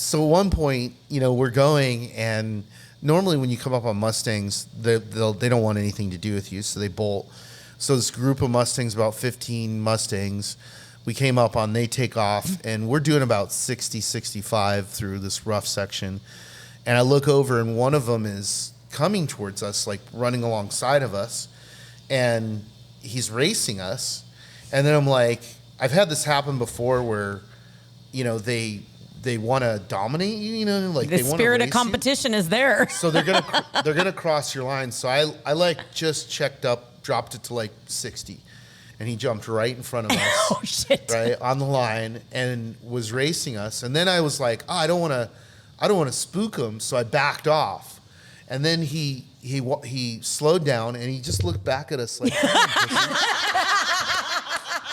So at one point, we're going, and normally when you come up on Mustangs, they don't want anything to do with you, so they bolt. So this group of Mustangs, about 15 Mustangs, we came up on, they take off, and we're doing about 60, 65 through this rough section. And I look over, and one of them is coming towards us, like running alongside of us, and he's racing us. And then I'm like, I've had this happen before where, they want to dominate you, like the they want to spirit of race competition is there. So they're gonna cross your line. So I like just checked up, dropped it to like 60, and he jumped right in front of us. Oh shit! Right on the line and was racing us. And then I was like, I don't want to spook him, so I backed off. And then he slowed down and he just looked back at us like.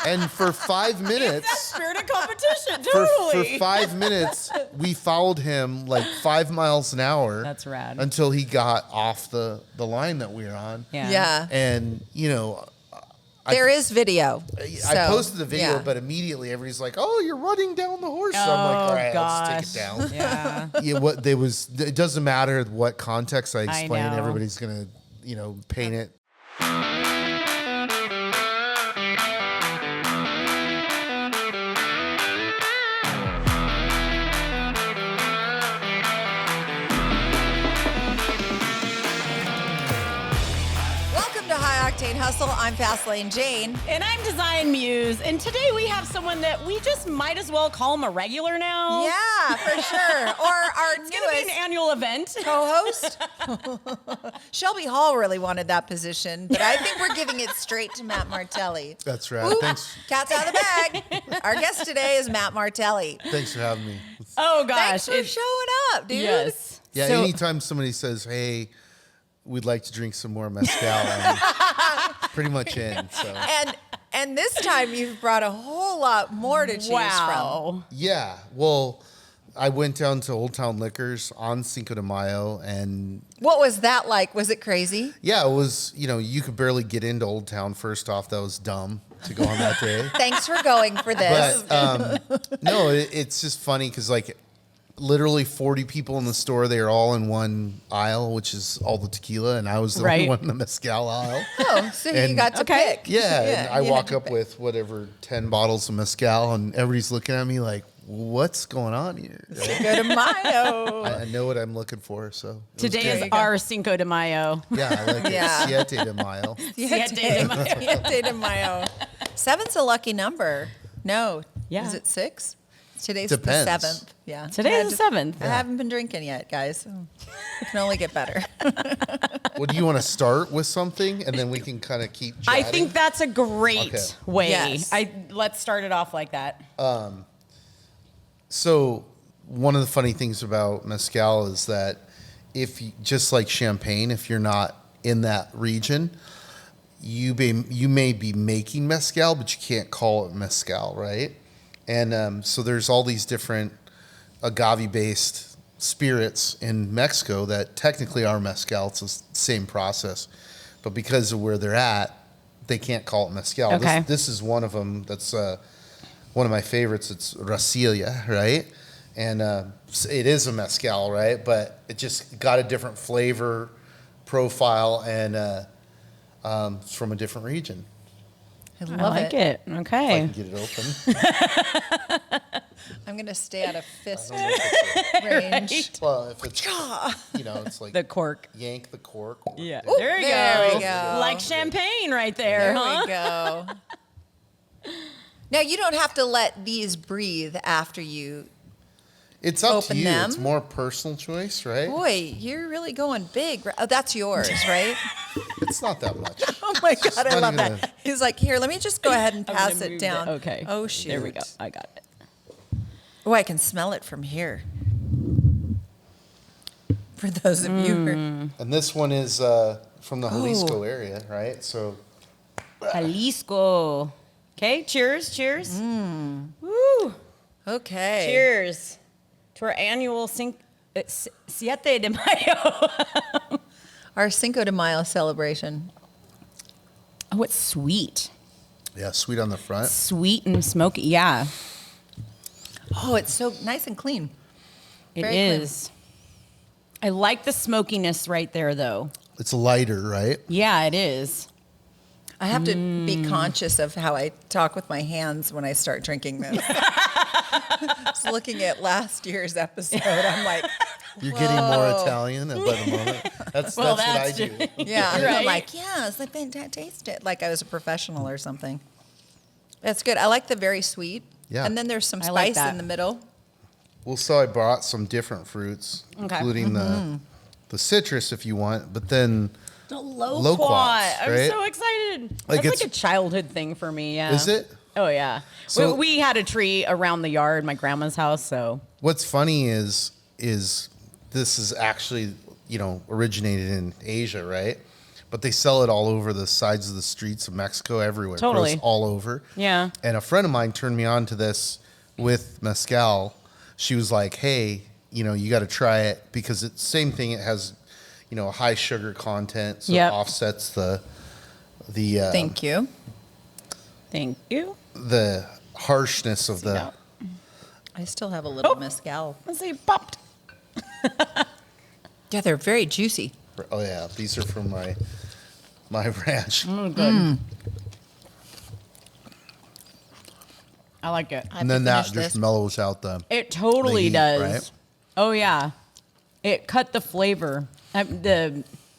And for 5 minutes, That's spirit of competition, totally. For 5 minutes, we followed him like 5 miles an hour. That's rad. Until he got off the line that we were on. Yeah. And there is video. I posted the video, but immediately everybody's like, "Oh, you're running down the horse." So I'm like, "All right, let's take it down." Yeah. It doesn't matter what context I explain. I know. Everybody's gonna, paint it. Octane Hustle. I'm Fastlane Jane. And I'm Design Muse. And today we have someone that we just might as well call him a regular now. Yeah, for sure. Or our It's going to be an annual event. Co-host. Shelby Hall really wanted that position, but I think we're giving it straight to Matt Martelli. That's right. Ooh, Thanks. Cat's out of the bag. Our guest today is Matt Martelli. Thanks for having me. Oh, gosh. Thanks for showing up, dude. Yes. Yeah, So- anytime somebody says, "Hey, we'd like to drink some more mezcal," I'm pretty much in. So. And this time you've brought a whole lot more to choose from. Yeah, well, I went down to Old Town Liquors on Cinco de Mayo, and what was that like? Was it crazy? Yeah, it was. You could barely get into Old Town. First off, that was dumb to go on that day. Thanks for going for this. But no, it's just funny because literally 40 people in the store. They are all in one aisle, which is all the tequila, and I was the only one in the mezcal aisle. Oh, so you got to pick. Yeah, and I walk up with whatever 10 bottles of mezcal, and everybody's looking at me like, "What's going on here?" Cinco de Mayo. I know what I'm looking for. So today is our Cinco de Mayo. Yeah, I like it. Siete de Mayo. Siete de Mayo. Siete de Mayo. 7's a lucky number. No. Yeah. Is it 6? Today's Depends. the 7th. Yeah. Today's the 7th. I haven't been drinking yet, guys. So it can only get better. Well, do you want to start with something, and then we can kind of keep chatting? I think that's a great way. Yes. Let's start it off like that. So one of the funny things about mezcal is that just like champagne, if you're not in that region, you may be making mezcal, but you can't call it mezcal, right? And so there's all these different agave-based spirits in Mexico that technically are mezcal. It's the same process. But because of where they're at, they can't call it mezcal. Okay. This is one of them that's one of my favorites. It's Rasilia, right? And it is a mezcal, right? But it just got a different flavor profile, and it's from a different region. I love like it. Okay. If I can get it open. I'm going to stay out of fist range. Well, if it's, it's like the cork. Yank the cork. Yeah. Ooh, there you there go. we go. Like champagne right there, There huh? we go. Now, you don't have to let these breathe after you It's up to open you. them. It's more personal choice, right? Boy, you're really going big. Oh, that's yours, right? It's not that much. Oh, my God, I not love even that. He's like, here, let me just go ahead and I'm pass gonna it move down. Okay. Oh, shoot. There we go. I got it. Oh, I can smell it from here. For those of you who are... And this one is from the Jalisco area, right? So Jalisco. Okay, cheers, cheers. Woo. Okay. Cheers to our annual Siete de Mayo. Our Cinco de Mayo celebration. Oh, it's sweet. yeah, sweet on the front. Sweet and smoky. Yeah. Oh, it's so nice and clean. It Very clean. is. I like the smokiness right there, though. It's lighter, right? Yeah, it is. I have to be conscious of how I talk with my hands when I start drinking this. Just looking at last year's episode, I'm like, You're getting more Italian by the moment. That's what I do. yeah. Right. I'm like, yes, I've been to taste it. Like I was a professional or something. That's good. I like the very sweet. Yeah. And then there's some I like spice that. in the middle. Well, so I brought some different fruits, Okay. including the citrus if you want, but then The Loquats, loquat. I'm right? so excited. Like That's it's- like a childhood thing for me. Yeah. is it? Oh yeah. So- we had a tree around the yard, my grandma's house. So What's funny is this is actually, originated in Asia, right? But they sell it all over the sides of the streets of Mexico, everywhere. It Totally. grows all over. Yeah. And a friend of mine turned me on to this with Mezcal. She was like, hey, you got to try it because it's the same thing. It has, a high sugar content. So Yep. it offsets the Thank you. thank you. the harshness of the. Yeah. I still have a little Oh. mezcal. Let's see, popped. Yeah, they're very juicy. Oh yeah, these are from my ranch. Oh, good. I like it. I have And to then that finish just this. mellows out the. It totally heat, does. right? Oh yeah, it cut the flavor,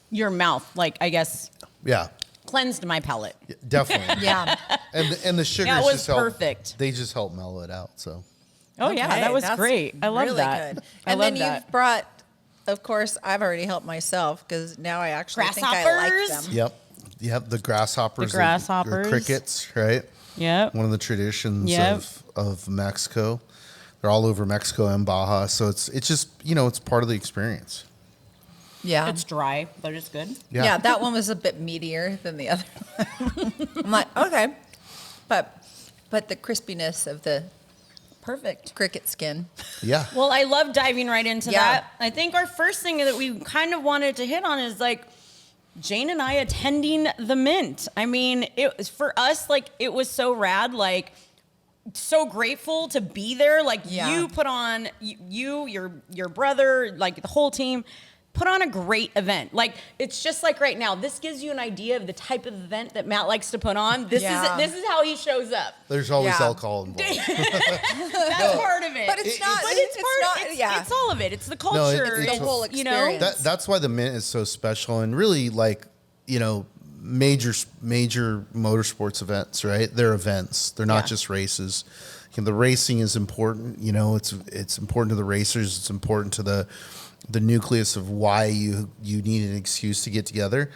your mouth. Like I guess Yeah, cleansed my palate. definitely. Yeah. And the sugars That was just help. perfect. They just help mellow it out. So Oh yeah, Okay, that was that's great. I love really that. Good. I And love then that. you've brought, of course, I've already helped myself because now I actually think I like Grasshoppers? them. yep, you have the grasshoppers. The grasshoppers. or crickets, right? Yep. One of the traditions Yep. of Mexico. They're all over Mexico and Baja, so it's just it's part of the experience. Yeah. It's dry, but it's good. Yeah. That one was a bit meatier than the other one. I'm like, okay. But the crispiness of the Perfect. cricket skin. Yeah. Well, I love diving right into Yeah. that. I think our first thing that we kind of wanted to hit on is like Jane and I attending the Mint. I mean, it was for us, like, it was so rad, like, so grateful to be there. Like, Yeah. you put on, your brother, like, the whole team put on a great event. Like, it's just like right now, this gives you an idea of the type of event that Matt likes to put on. This Yeah. is how he shows up. There's always Yeah. alcohol involved. That's part of it. But it's not. But it's part, not. it's, yeah. it's all of it. It's the it- culture. it's the whole you know? experience. That's why the Mint is so special, and really like major motorsports events, right? They're events. They're not Yeah. just races. The racing is important. It's important to the racers. It's important to the nucleus of why you need an excuse to get together.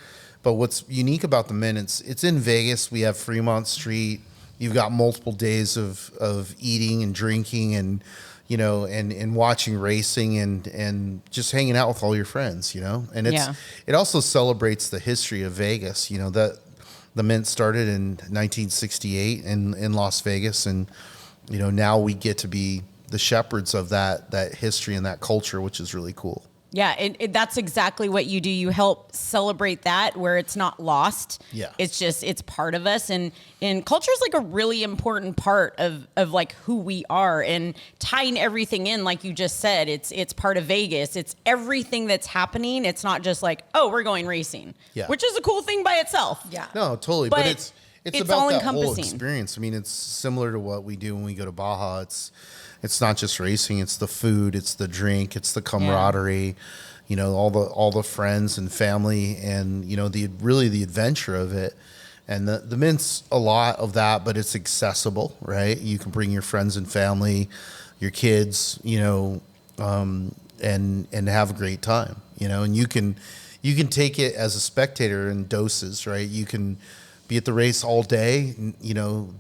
But what's unique about the Mint, it's in Vegas. We have Fremont Street. You've got multiple days of eating and drinking and and watching racing and just hanging out with all your friends, And it also celebrates the history of Vegas, that the Mint started in 1968 in Las Vegas, and now we get to be the shepherds of that history and that culture, which is really cool. Yeah, that's exactly what you do. You help celebrate that where it's not lost. Yeah. It's part of us. And culture is like a really important part of like who we are, and tying everything in, like you just said, it's part of Vegas. It's everything that's happening. It's not just like, oh, we're going racing, Yeah. which is a cool thing by itself. Yeah. No, totally. But But it's it's about that whole all-encompassing. experience. I mean, it's similar to what we do when we go to Baja. It's not just racing. It's the food. It's the drink. It's the camaraderie. All the friends and family, and the adventure of it. And the Mint's a lot of that, but it's accessible, right? You can bring your friends and family, your kids, and have a great time, And you can take it as a spectator in doses, right? You can be at the race all day,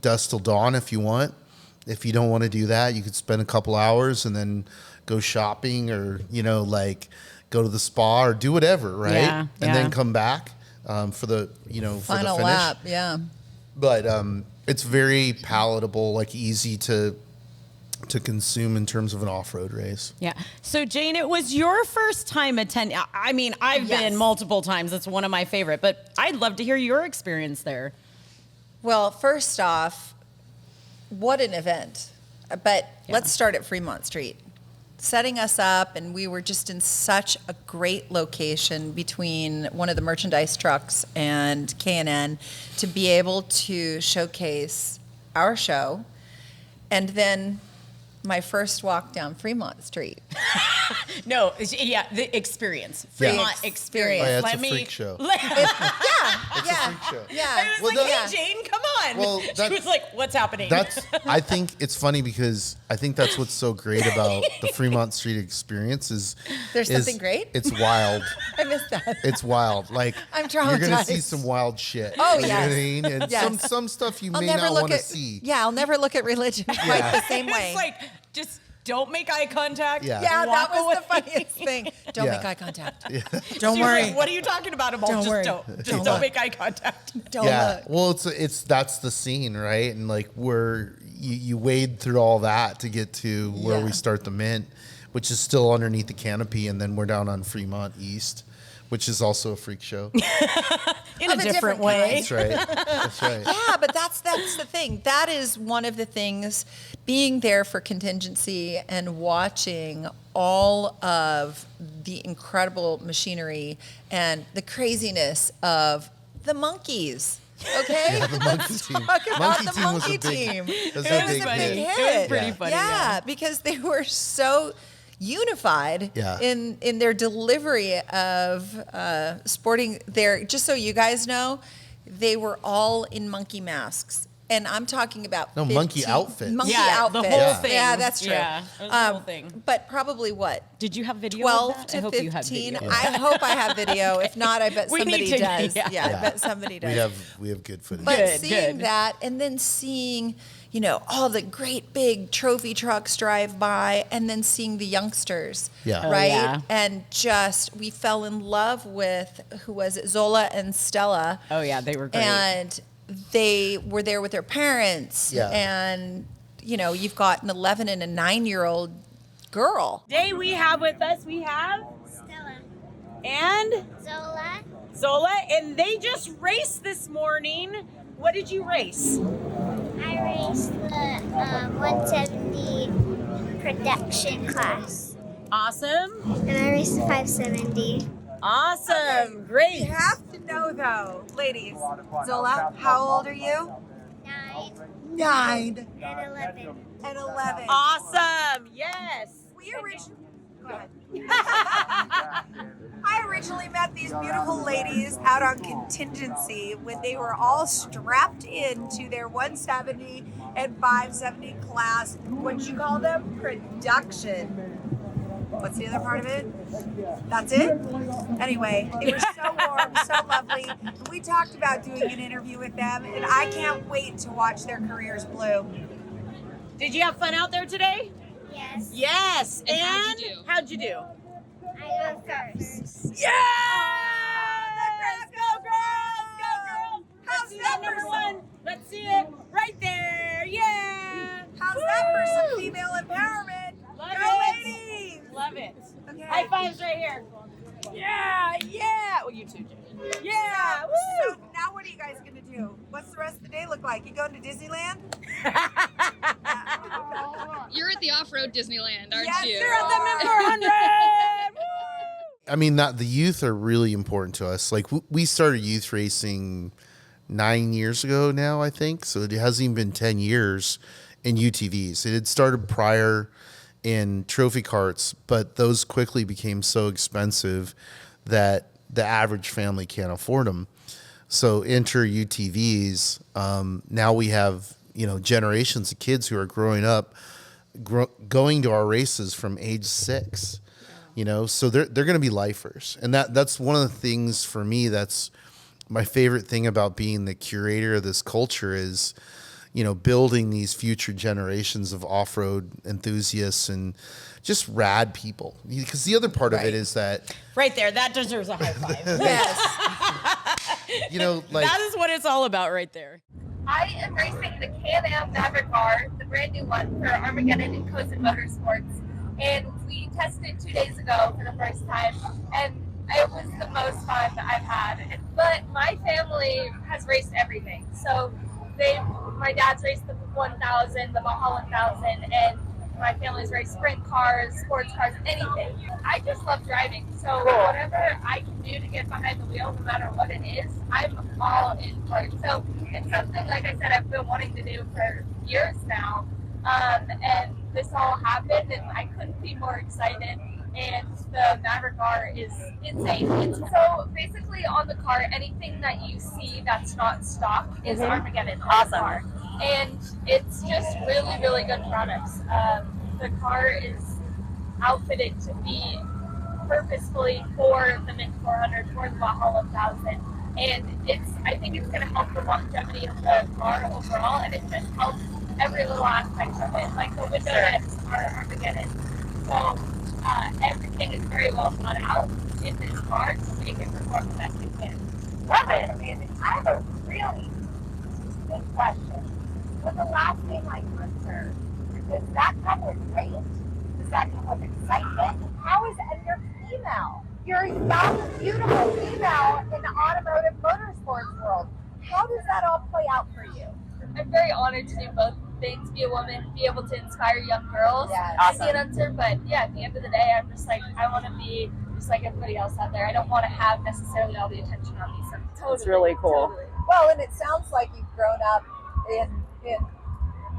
dusk till dawn if you want. If you don't want to do that, you could spend a couple hours and then go shopping or, go to the spa or do whatever, right? Yeah, and then yeah. come back for the, Final for the finish. lap. Yeah. But it's very palatable, like easy to consume in terms of an off-road race. Yeah. So Jane, it was your first time attending. I mean, I've Yes. been multiple times. It's one of my favorite, but I'd love to hear your experience there. Well, first off, what an event. But let's start at Fremont Street. setting us up, and we were just in such a great location between one of the merchandise trucks and K&N to be able to showcase our show. And then my first walk down Fremont Street. No, yeah, the experience. Fremont experience. Oh, yeah, it's Let a me, freak show. Yeah, It's a freak show. yeah. I was Well, like, that- hey, Jane, come on. Well, She was like, what's happening? I think it's funny because I think that's what's so great about the Fremont Street experience is There's something great? It's wild. I missed that. It's wild. Like I'm you're gonna traumatized. see some wild shit. Oh, you know yes. what I mean? And Yes. some stuff you I'll may never not look want to at see. Yeah, I'll never look at religion quite the same way. It's like, just don't make eye contact. Yeah. Yeah, that Walk was the away. funniest thing. Don't Yeah. make eye contact. She Don't was worry. like, what are you talking about? I'm all, Don't just worry. don't. Just Don't don't look. make eye contact. Don't Yeah. look. Well, it's that's the scene, right? And like you wade through all that to get to where Yeah. we start the Mint, which is still underneath the canopy, and then we're down on Fremont East, which is also a freak show. In Of a a different different way. That's right. That's right. Yeah, but that's the thing. That is one of the things, being there for contingency and watching all of the incredible machinery and the craziness of the monkeys. Okay? Yeah, the monkey team. Talk about Monkey the team was a monkey big- team. It was It a was big a big hit. hit. It was pretty funny. Yeah, because they were so unified Yeah. in their delivery of sporting their, just so you guys know, they were all in monkey masks. And I'm talking about No, monkey outfits. Monkey Yeah, outfits. the whole Yeah. thing. Yeah, that's true. Yeah, it was the whole thing. But probably what? Did you have video 12 of that? to I hope 15. you have video. I hope I have video. If not, I bet We somebody need to- does. yeah. Yeah, I bet somebody does. We have good footage. But Good, seeing good. that, and then seeing, all the great big trophy trucks drive by, and then seeing the youngsters, Yeah. Oh, right? yeah. And we fell in love with, who was it, Zola and Stella, Oh, yeah, they were great. and they were there with their parents, Yeah. and you've got an 11 and a 9-year-old girl. Today we have with us, Stella, and Zola, and they just raced this morning. What did you race? I raced the 170 production class, Awesome. and I raced the 570. Awesome. Great. have to know though, ladies. Zola, how old are you? 9 9 and 11. and 11. Awesome. Yes. We originally. Go ahead. I originally met these beautiful ladies out on contingency when they were all strapped into their 170 and 570 class. What'd you call them? Production. What's the other part of it? That's it? Anyway, they were so warm, so lovely. We talked about doing an interview with them, and I can't wait to watch their careers bloom. Did you have fun out there today? Yes. Yes. And how'd you do? I go first. Yeah! Go girls! Go girls! Let's see that number one. Let's see it right there. Yeah! How's that for some female empowerment? Love Go it. ladies! Love it. Okay. High fives right here. Yeah! Yeah! Well, you too, Jay. Yeah! So Woo! now what are you guys gonna do? What's the rest of the day look like? You going to Disneyland? You're at the off-road Disneyland, aren't Yes, you? you're at the Number 100! I mean, the youth are really important to us. Like we started youth racing 9 years ago now, I think. So it hasn't even been 10 years in UTVs. It had started prior in trophy carts, but those quickly became so expensive that the average family can't afford them. So enter UTVs. Now we have generations of kids who are growing up, going to our races from age 6. So they're going to be lifers, and that's one of the things for me. That's my favorite thing about being the curator of this culture is, building these future generations of off-road enthusiasts and just rad people. Because the other part of it is that, Right there. That deserves a high five. Yes. like That is what it's all about right there. I am racing the Can-Am Maverick R, the brand new one for Armageddon and Cozen Motorsports. And we tested 2 days ago for the first time, and it was the most fun I've had. But my family has raced everything. So my dad's raced the 1000, the Baja 1000, and My family's race sprint cars, sports cars, anything. I just love driving. So whatever I can do to get behind the wheel, no matter what it is, I'm all in for it. So it's something, like I said, I've been wanting to do for years now. And this all happened, and I couldn't be more excited. And the Maverick R is insane. So basically on the car, anything that you see that's not stock is Armageddon on the car. And it's just really, really good products. The car is outfitted to be purposefully for the Mint 400, for the Baja 1000. And I think it's going to help the longevity of the car overall, and it just helps every little aspect of it. Like the window vents are Armageddon. So everything is very well thought out in this car to make it perform the best it can. Love it. Amazing. I have a really good question. With a last name like Unser, does that come with weight? Does that come with excitement? How is it? And you're female. You're a young, beautiful female in the automotive motorsports world. How does that all play out for you? I'm very honored to do both things, be a woman, be able to inspire young girls, and be an Unser. But yeah, at the end of the day, I'm just like, I want to be just like everybody else out there. I don't want to have necessarily all the attention on me. So totally, It's really cool. Totally. Well, and it sounds like you've grown up in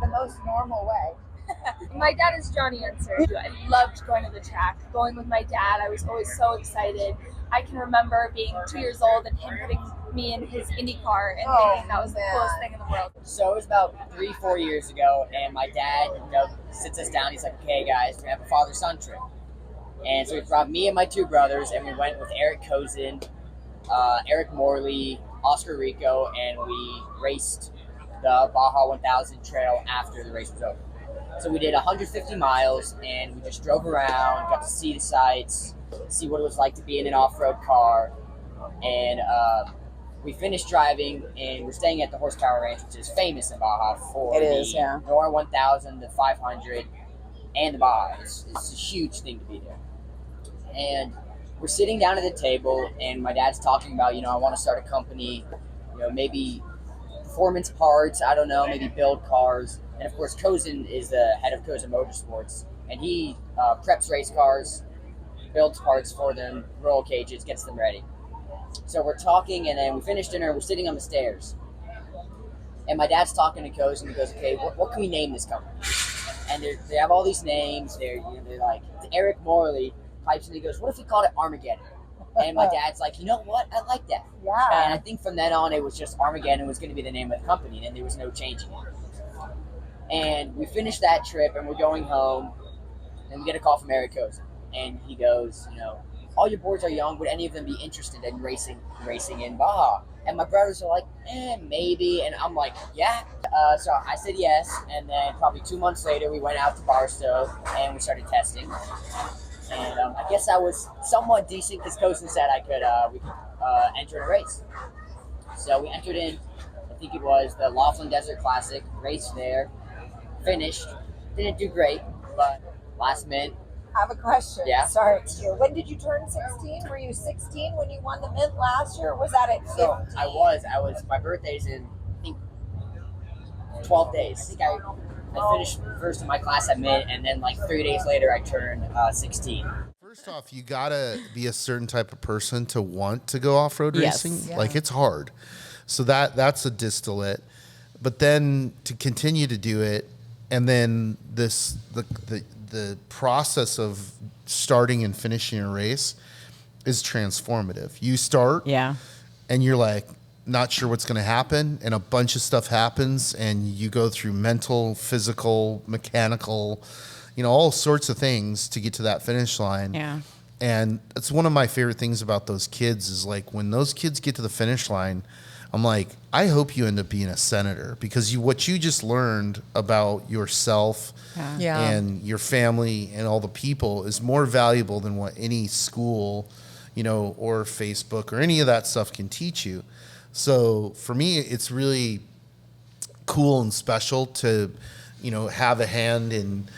the most normal way. My dad is Johnny Unser. I loved going to the track. Going with my dad, I was always so excited. I can remember being 2 years old and him putting me in his Indy car and thinking that was the coolest thing in the world. So it was about 3-4 years ago, and my dad, sits us down. He's like, "Okay, guys, we're gonna have a father-son trip." And so he brought me and my two brothers, and we went with Eric Kozin, Eric Morley, Oscar Rico, and we raced the Baja 1000 trail after the race was over. So we did 150 miles, and we just drove around, got to see the sights, see what it was like to be in an off-road car, and we finished driving, and we're staying at the Horsepower Ranch, which is famous in Baja for NOR 1000, the 500, and the Baja. It's a huge thing to be there. And we're sitting down at the table, and my dad's talking about, I want to start a company, maybe performance parts, I don't know, maybe build cars. And of course, Kozin is the head of Kozin Motorsports, and he preps race cars, builds parts for them, roll cages, gets them ready. So we're talking, and then we finish dinner, and we're sitting on the stairs. And my dad's talking to Kozin, and he goes, "Okay, what can we name this company?" And they have all these names. They're like, Eric Morley pipes in, he goes, "What if we called it Armageddon?" And my dad's like, "You know what? I like that." Yeah. And I think from then on, it was just Armageddon was going to be the name of the company, and there was no changing it. And we finished that trip, and we're going home, and we get a call from Eric Kozin, and he goes, "All your boys are young. Would any of them be interested in racing in Baja?" And my brothers are like, maybe. And I'm like, yeah. So I said yes. And then probably 2 months later, we went out to Barstow, and we started testing. And I guess I was somewhat decent because Kozin said we could enter in a race. So we entered in, I think it was the Laughlin Desert Classic, raced there, finished. Didn't do great, but last minute. I have a question. Yeah. Sorry. When did you turn 16? Were you 16 when you won the Mint last year, or was that at 15? So I was. My birthday's in, I think, 12 days. I think I finished first in my class at Mint, and then 3 days later I turned 16. First off, you gotta be a certain type of person to want to go off-road racing. Yeah. It's hard. So that's a distillate. But then to continue to do it, and then the process of starting and finishing a race is transformative. You start, and you're like not sure what's going to happen, and a bunch of stuff happens, and you go through mental, physical, mechanical, all sorts of things to get to that finish line. Yeah. And it's one of my favorite things about those kids is when those kids get to the finish line, I'm like, I hope you end up being a senator, because what you just learned about yourself and your family and all the people is more valuable than what any school, or Facebook or any of that stuff can teach you. So for me, it's really cool and special to, have a hand in,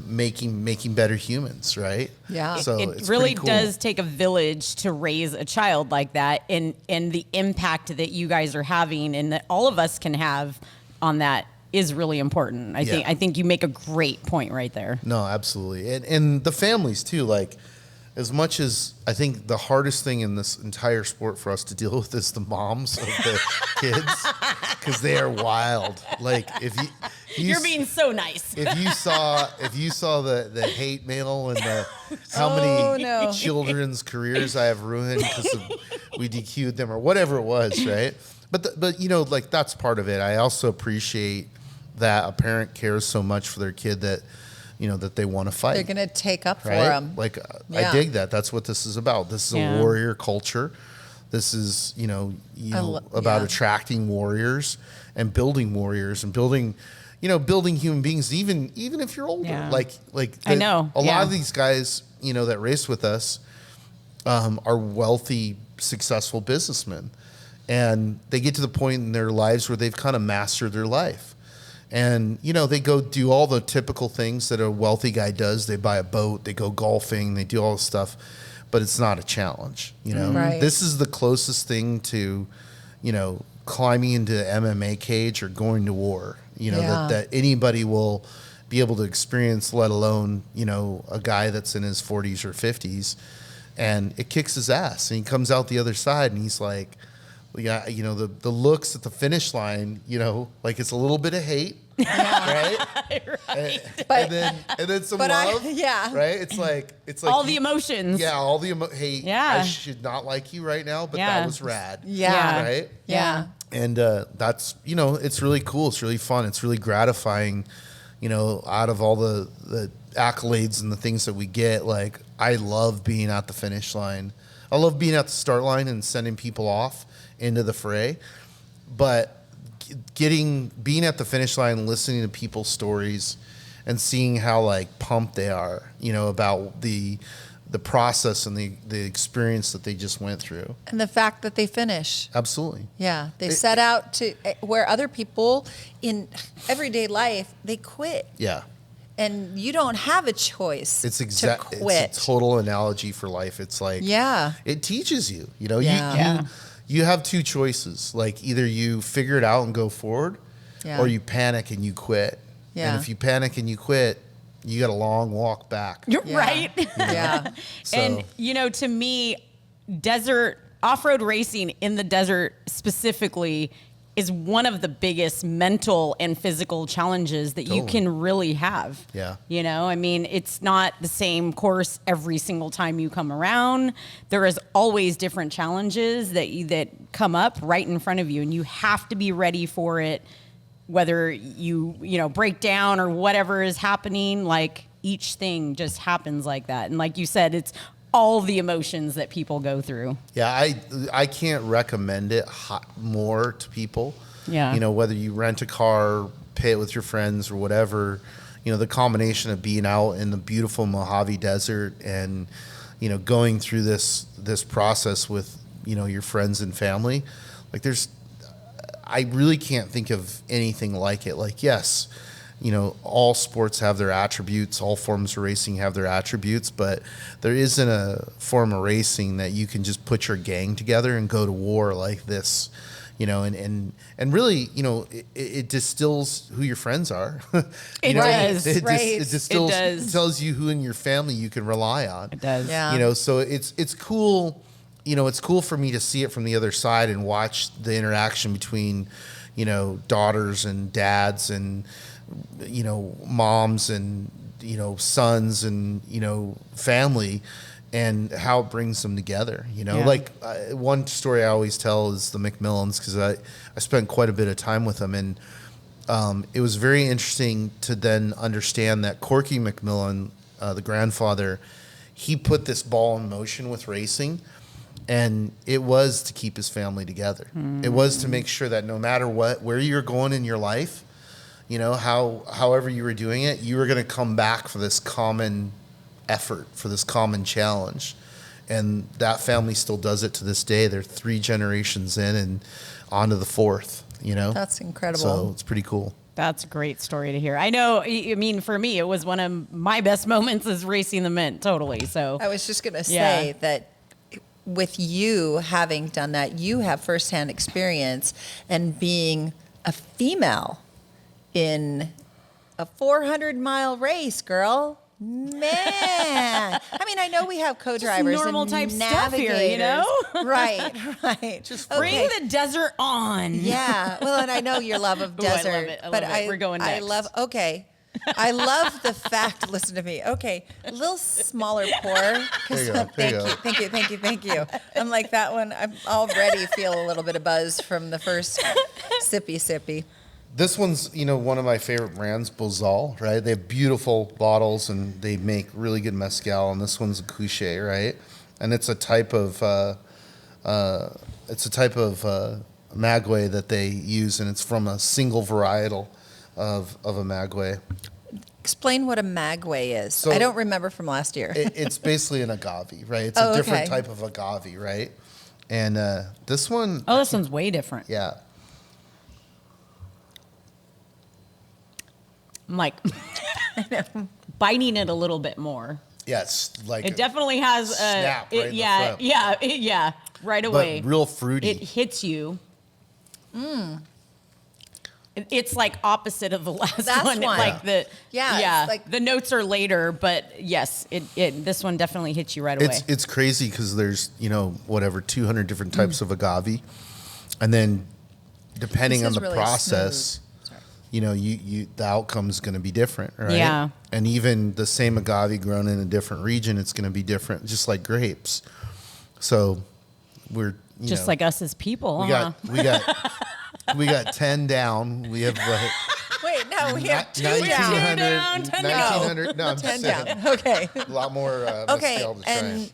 making better humans, right? Yeah. So it it's really pretty cool. does take a village to raise a child like that, and the impact that you guys are having and that all of us can have on that is really important. I think you make a great point right there. No, absolutely. And the families too, like as much as I think the hardest thing in this entire sport for us to deal with is the moms of the kids, because they are wild. Like if you're being so nice. If you saw the hate mail and how many children's careers I have ruined because we DQ'd them or whatever it was, right? But you know, like that's part of it. I also appreciate that a parent cares so much for their kid that, you know, that they want to fight. They're going to take up right? for them. Like, I dig that. That's what this is about. This is a warrior culture. This is, about attracting warriors and building building human beings, even if you're older. Yeah. Like I know. A lot of these guys, that race with us, are wealthy, successful businessmen. And they get to the point in their lives where they've kind of mastered their life. And, they go do all the typical things that a wealthy guy does. They buy a boat, they go golfing, they do all this stuff, but it's not a challenge, Right. This is the closest thing to, climbing into MMA cage or going to war, that anybody will be able to experience, let alone, a guy that's in his 40s or 50s, and it kicks his ass. And he comes out the other side and he's like, yeah, the looks at the finish line, like it's a little bit of hate, right? Right. And then some love, right? It's like all the emotions. Yeah, all the hate. Yeah. I should not like you right now, but that was rad. Yeah. Right? Yeah. And that's, it's really cool. It's really fun. It's really gratifying, out of all the accolades and the things that we get. Like, I love being at the finish line. I love being at the start line and sending people off into the fray, but being at the finish line, listening to people's stories and seeing how like pumped they are, about the process and the experience that they just went through. And the fact that they finish. Absolutely. Yeah. They set out to where other people in everyday life, they quit. Yeah. And you don't have a choice It's to quit. It's a total analogy for life. It's like, it teaches you, you have two choices. Like either you figure it out and go forward, or you panic and you quit. Yeah. And if you panic and you quit, you got a long walk back. You're right. Yeah. So- And, to me, off-road racing in the desert specifically is one of the biggest mental and physical challenges that you can really have. Yeah. It's not the same course every single time you come around. There is always different challenges that come up right in front of you, and you have to be ready for it, whether you break down or whatever is happening. Like, each thing just happens like that. And like you said, it's all the emotions that people go through. Yeah, I can't recommend it more to people. Yeah. Whether you rent a car, pay it with your friends or whatever, the combination of being out in the beautiful Mojave Desert and, going through this process with, your friends and family. Like I really can't think of anything like it. Like, yes, all sports have their attributes, all forms of racing have their attributes, but there isn't a form of racing that you can just put your gang together and go to war like this, and really, it distills who your friends are. It does. It Right. distills, It does. it tells you who in your family you can rely on. It does. Yeah. So it's cool. It's cool for me to see it from the other side and watch the interaction between, daughters and dads and, moms and, sons and, family, and how it brings them together. Like one story I always tell is the McMillans, because I spent quite a bit of time with them, and it was very interesting to then understand that Corky McMillan, the grandfather, he put this ball in motion with racing, and it was to keep his family together. It was to make sure that no matter where you're going in your life, however you were doing it, you were going to come back for this common effort, for this common challenge. And that family still does it to this day. They're 3 generations in and on to the 4th, That's incredible. So it's pretty cool. That's a great story to hear. I know, for me, it was one of my best moments is racing the Mint, totally. So I was just going to say that with you having done that, you have firsthand experience, and being a female in a 400-mile race, girl. Man, I mean, I know we have co-drivers normal and type stuff here, you know? right. Just Bring the desert on. Yeah. Well, and I know your love of Ooh, I love desert, it. I but love it. We're going I next. I love the fact. Listen to me. Okay, a little smaller pour. There you go. Thank you. I'm like that one. I'm already feel a little bit of buzz from the first sippy. This one's, one of my favorite brands, Bozal, right? They have beautiful bottles and they make really good mezcal. And this one's a Couché, right? And it's a type of maguey that they use, and it's from a single varietal of a maguey. Explain what a maguey is. So- I don't remember from last year. It's basically an agave, right? It's Oh, a different okay. type of agave, right? And this one, Oh, this one's way different. yeah. I'm like biting it a little bit more. Yes, like It definitely has a snap right in the front. yeah, right away. But real fruity. It hits you. It's like opposite of the last Last one. one. Like the Yeah, it's like- the notes are later, but yes, this one definitely hits you right away. It's crazy because there's 200 different types of agave, and then depending This on is the really process, the outcome's going to be different, right? Yeah. And even the same agave grown in a different region, it's going to be different, just like grapes. So we're Just like us as people. we got 10 down. We have Wait, no, we have two 1900, down. 1900. No, I'm 10 just saying. down. Okay. A lot more Okay, mezcal to try. and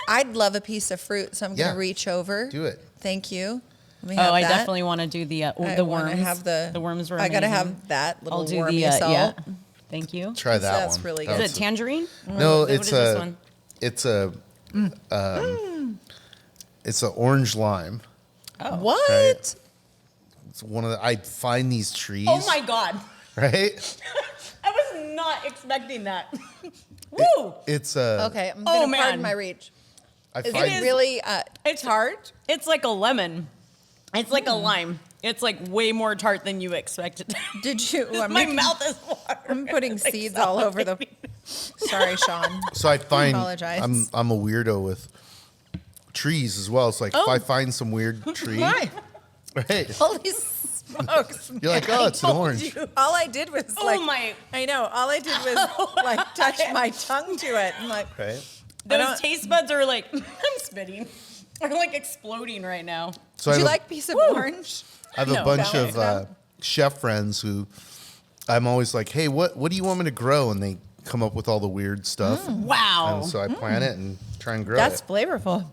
I'd love a piece of fruit, so I'm going Yeah. to reach over. Do it. Thank you. Let me Oh, have I that. definitely want to do the I the wanna worms. have the worms were I gotta amazing. have that little I'll do wormy the salt. yeah. Thank you. Try that That's one. really That good. Is was it tangerine? No, What it's is this one? it's a orange lime. What? Right. It's one of I find these trees. Oh my god! Right? I was not expecting that. Woo! It's Okay, I'm gonna man. pardon my reach. I Is find it really It's tart? It's like a lemon. It's like a lime. It's like way more tart than you expected. Did you? I'm My making- mouth is watering. I'm putting It's like seeds all over the. Sorry, Sean. so I find apologize. I'm a weirdo with trees as well. It's like if I find some weird tree, Why? right? Holy smokes! You're like, oh, it's an orange. All I did was Oh my! I know. All I did was like touch my tongue to it. I'm like, Right? Those taste buds are like I'm spitting. Are like exploding right now. So would I you have, like a piece of orange? I have a No, bunch don't. of chef friends who I'm always like, hey, what do you want me to grow? And they come up with all the weird stuff. Wow. And so I plant it and try and grow That's it. flavorful.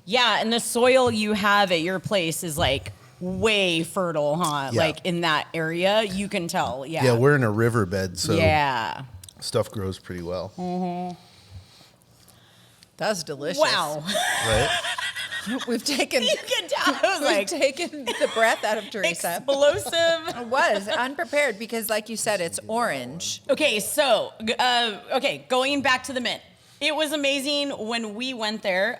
Yeah, and the soil you have at your place is like way fertile, huh? Yeah. Like in that area, you can tell. Yeah. Yeah, we're in a riverbed, so yeah. stuff grows pretty well. That's delicious. Wow. Right? We've taken. You can tell. I was We've like taken the breath out of Theresa. explosive. It was unprepared because, like you said, it's orange. Okay, so going back to the Mint, it was amazing when we went there.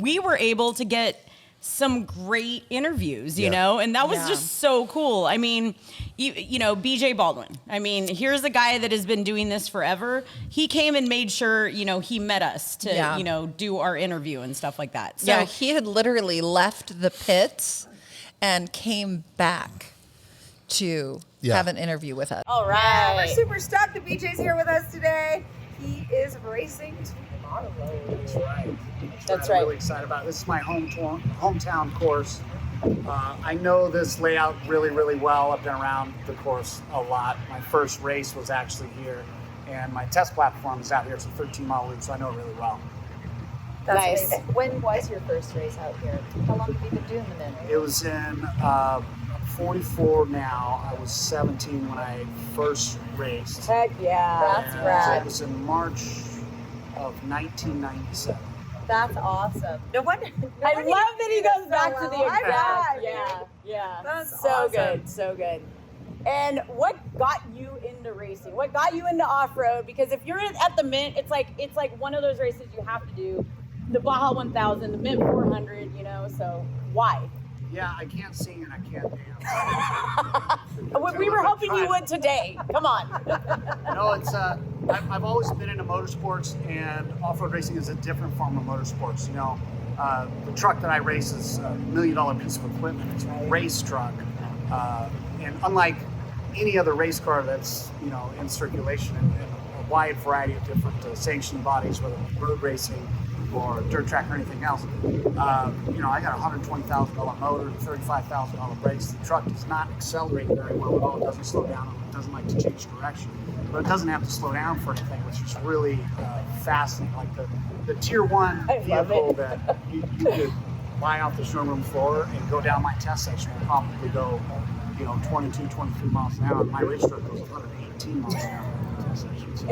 We were able to get some great interviews, you Yeah. know, and that was Yeah. just so cool. I mean, you know, BJ Baldwin. I mean, here's a guy that has been doing this forever. He came and made sure, you know, he met us to, Yeah. you know, do our interview and stuff like that. So Yeah, he had literally left the pits and came back to Yeah. have an interview with us. all We're right. super stoked that BJ's here with us today. He is racing tomorrow. That's right. That's I'm right. really excited about it. This is my hometown course. I know this layout really, really well. I've been around the course a lot. My first race was actually here, and my test platform is out here. It's a 13-mile loop, so I know it really well. That's Nice. amazing. When was your first race out here? How long have you been doing the Mint? It was in 44 now. I was 17 when I first raced. Heck yeah. That's And rad. It was in March of 1997. That's awesome. No wonder. I love that he goes back to the I exact. bet. Yeah. That's so awesome. good, so good. And what got you into racing? What got you into off-road? Because if you're at the Mint, it's like one of those races you have to do. The Baja 1000, the Mint 400, you know. So why? Yeah, I can't sing and I can't dance. We were hoping you would today. Come on. No, it's I've always been into motorsports, and off-road racing is a different form of motorsports. You know, the truck that I race is a $1 million piece of equipment. It's a race truck, and unlike any other race car that's in circulation in a wide variety of different sanctioning bodies, whether it's road racing or dirt track or anything else. I got a $120,000 motor and $35,000 brakes. The truck does not accelerate very well at all. It doesn't slow down. It doesn't like to change direction. But it doesn't have to slow down for anything, which is really fascinating. Like the tier 1 vehicle that you could buy off the showroom floor and go down my test section and probably go 22, 23 miles an hour. My race truck goes 118 miles an hour in the test section. So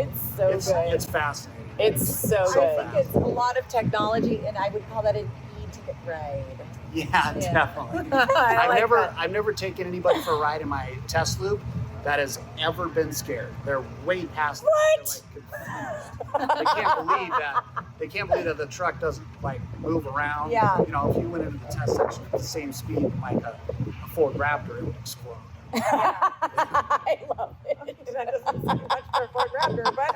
It's so good. It's fascinating. It's so So good. fast. I think it's a lot of technology, and I would call that an e-ticket ride. Yeah, definitely. I like that. I've never taken anybody for a ride in my test loop that has ever been scared. They're way past What? They're like confused. They can't believe that the truck doesn't like move around. Yeah. If you went into the test section at the same speed like a Ford Raptor, it would explode. I love it. That doesn't seem much for Ford Raptor, but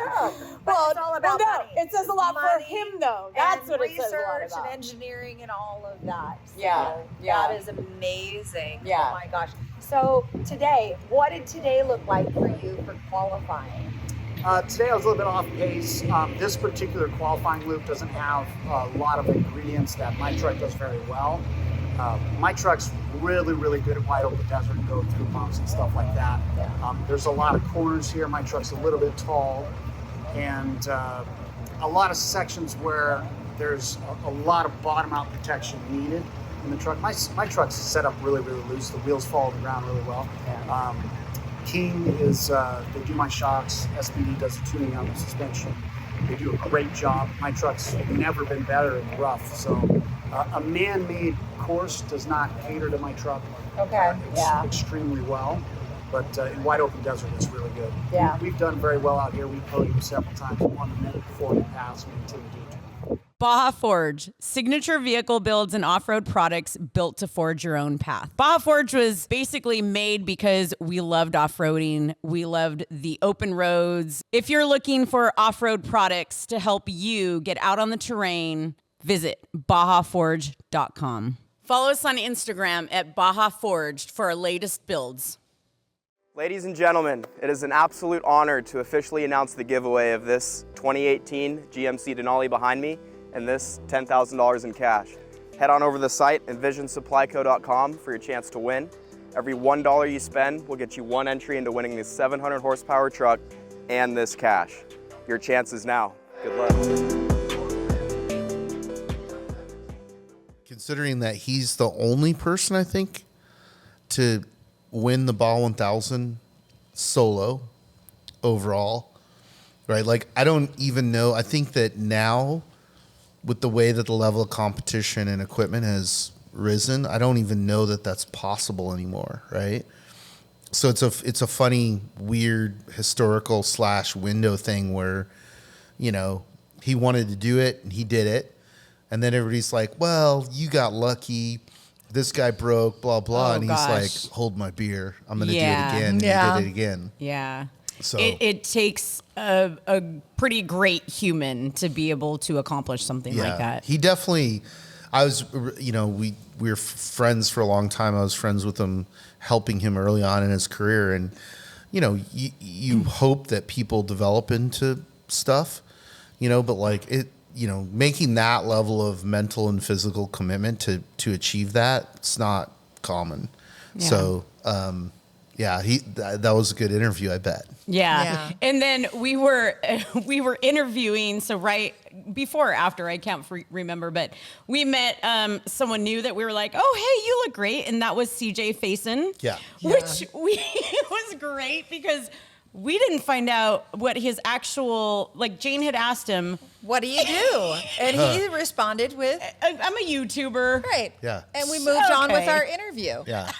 But it's all about money. It says a lot Money for him, though. That's and what it says a lot research about. and engineering and all of that. So Yeah. that is amazing. Yeah. Oh my gosh. So today, what did today look like for you for qualifying? Today I was a little bit off pace. This particular qualifying loop doesn't have a lot of ingredients that my truck does very well. My truck's really, really good at wide open desert and go through bumps and stuff like that. There's a lot of corners here. My truck's a little bit tall, and a lot of sections where there's a lot of bottom out protection needed in the truck. My truck's set up really, really loose. The wheels fall to the ground really well. King is, they do my shocks. SBD does the tuning on the suspension. They do a great job. My truck's never been better in the rough. So a man-made course does not cater to my truck. Okay. It's extremely well. But in wide open desert, it's really good. Yeah. We've done very well out here. We've podiumed several times. We won the minute before we passed. We continue to do it. Baja Forged, signature vehicle builds and off-road products built to forge your own path. Baja Forged was basically made because we loved off-roading. We loved the open roads. If you're looking for off-road products to help you get out on the terrain, visit bajaforged.com. Follow us on Instagram at Baja Forged for our latest builds. Ladies and gentlemen, it is an absolute honor to officially announce the giveaway of this 2018 GMC Denali behind me and this $10,000 in cash. Head on over to the site, envisionsupplyco.com, for your chance to win. Every $1 you spend will get you one entry into winning this 700 horsepower truck and this cash. Your chance is now. Good luck. Considering that he's the only person, I think, to win the Baja 1000 solo overall, right? Like, I don't even know. I think that now, with the way that the level of competition and equipment has risen, I don't even know that that's possible anymore, right? So it's a funny, weird historical / window thing where, he wanted to do it and he did it, and then everybody's like, "Well, you got lucky. This guy broke, blah blah," Oh, and he's gosh. like, "Hold my beer. I'm gonna do it Yeah. again." And he did it again. Yeah. So It takes a pretty great human to be able to accomplish something like that. He definitely, we were friends for a long time. I was friends with him, helping him early on in his career. And, you hope that people develop into stuff, but like it, making that level of mental and physical commitment to achieve that, it's not common. Yeah. So, that was a good interview, I bet. Yeah. And then we were interviewing, so right before or after, I can't remember, but we met someone new that we were like, "Oh, hey, you look great." And that was CJ Faison. Yeah. Which was great because we didn't find out what his actual, like, Jane had asked him, "What do you do?" And he responded with, "I'm a YouTuber." Right. Yeah. And we moved on with Okay. our interview. Yeah.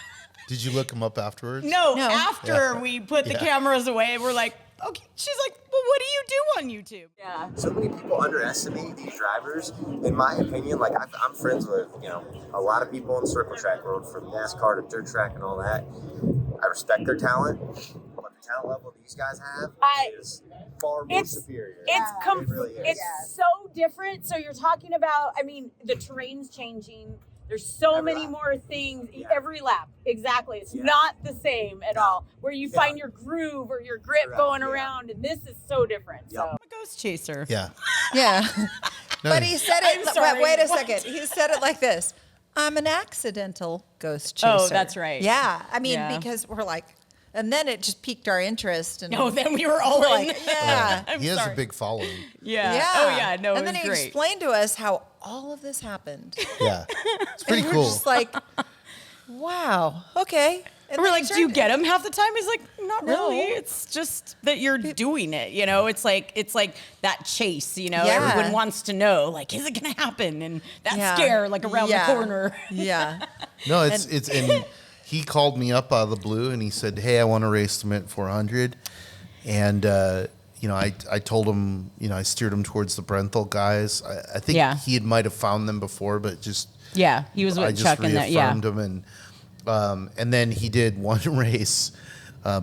Did you look him up afterwards? No, after we put the cameras away, we're like, okay. She's like, well, what do you do on YouTube? Yeah. So many people underestimate these drivers. In my opinion, like I'm friends with, a lot of people in the circle track world, from NASCAR to dirt track and all that. I respect their talent, but the talent level these guys have is far more superior. It's really is. It's so different. So you're talking about, I mean, the terrain's changing. There's so many more things every lap. Exactly. It's not the same at all. Where you find your groove or your grip going around, and this is so different. So I'm a ghost chaser. Yeah. Yeah. No, But he said it. I'm sorry. Wait a second. He said it like this: "I'm an accidental ghost chaser." Oh, that's right. Yeah. I mean, Yeah. because we're like, and then it just piqued our interest, and Then we were all in. like, yeah, I'm he has sorry. a big following. Yeah. yeah. Oh, yeah. No, and it then was he great. explained to us how all of this happened. Yeah. It's pretty and cool. We're just like, wow, okay. And We're then like, he do you started- get him half the time? He's like, not No. really. It's just that you're doing it. It's like that chase. Yeah. Everyone wants to know, like, is it gonna happen? And that scare, like around the corner. Yeah. No, it's and he called me up out of the blue and he said, "Hey, I want to race the Mint 400," and I told him, I steered him towards the Brenthal guys. I think he might have found them before, but just he was with I just Chuck and that. Yeah. reaffirmed him, and then he did one race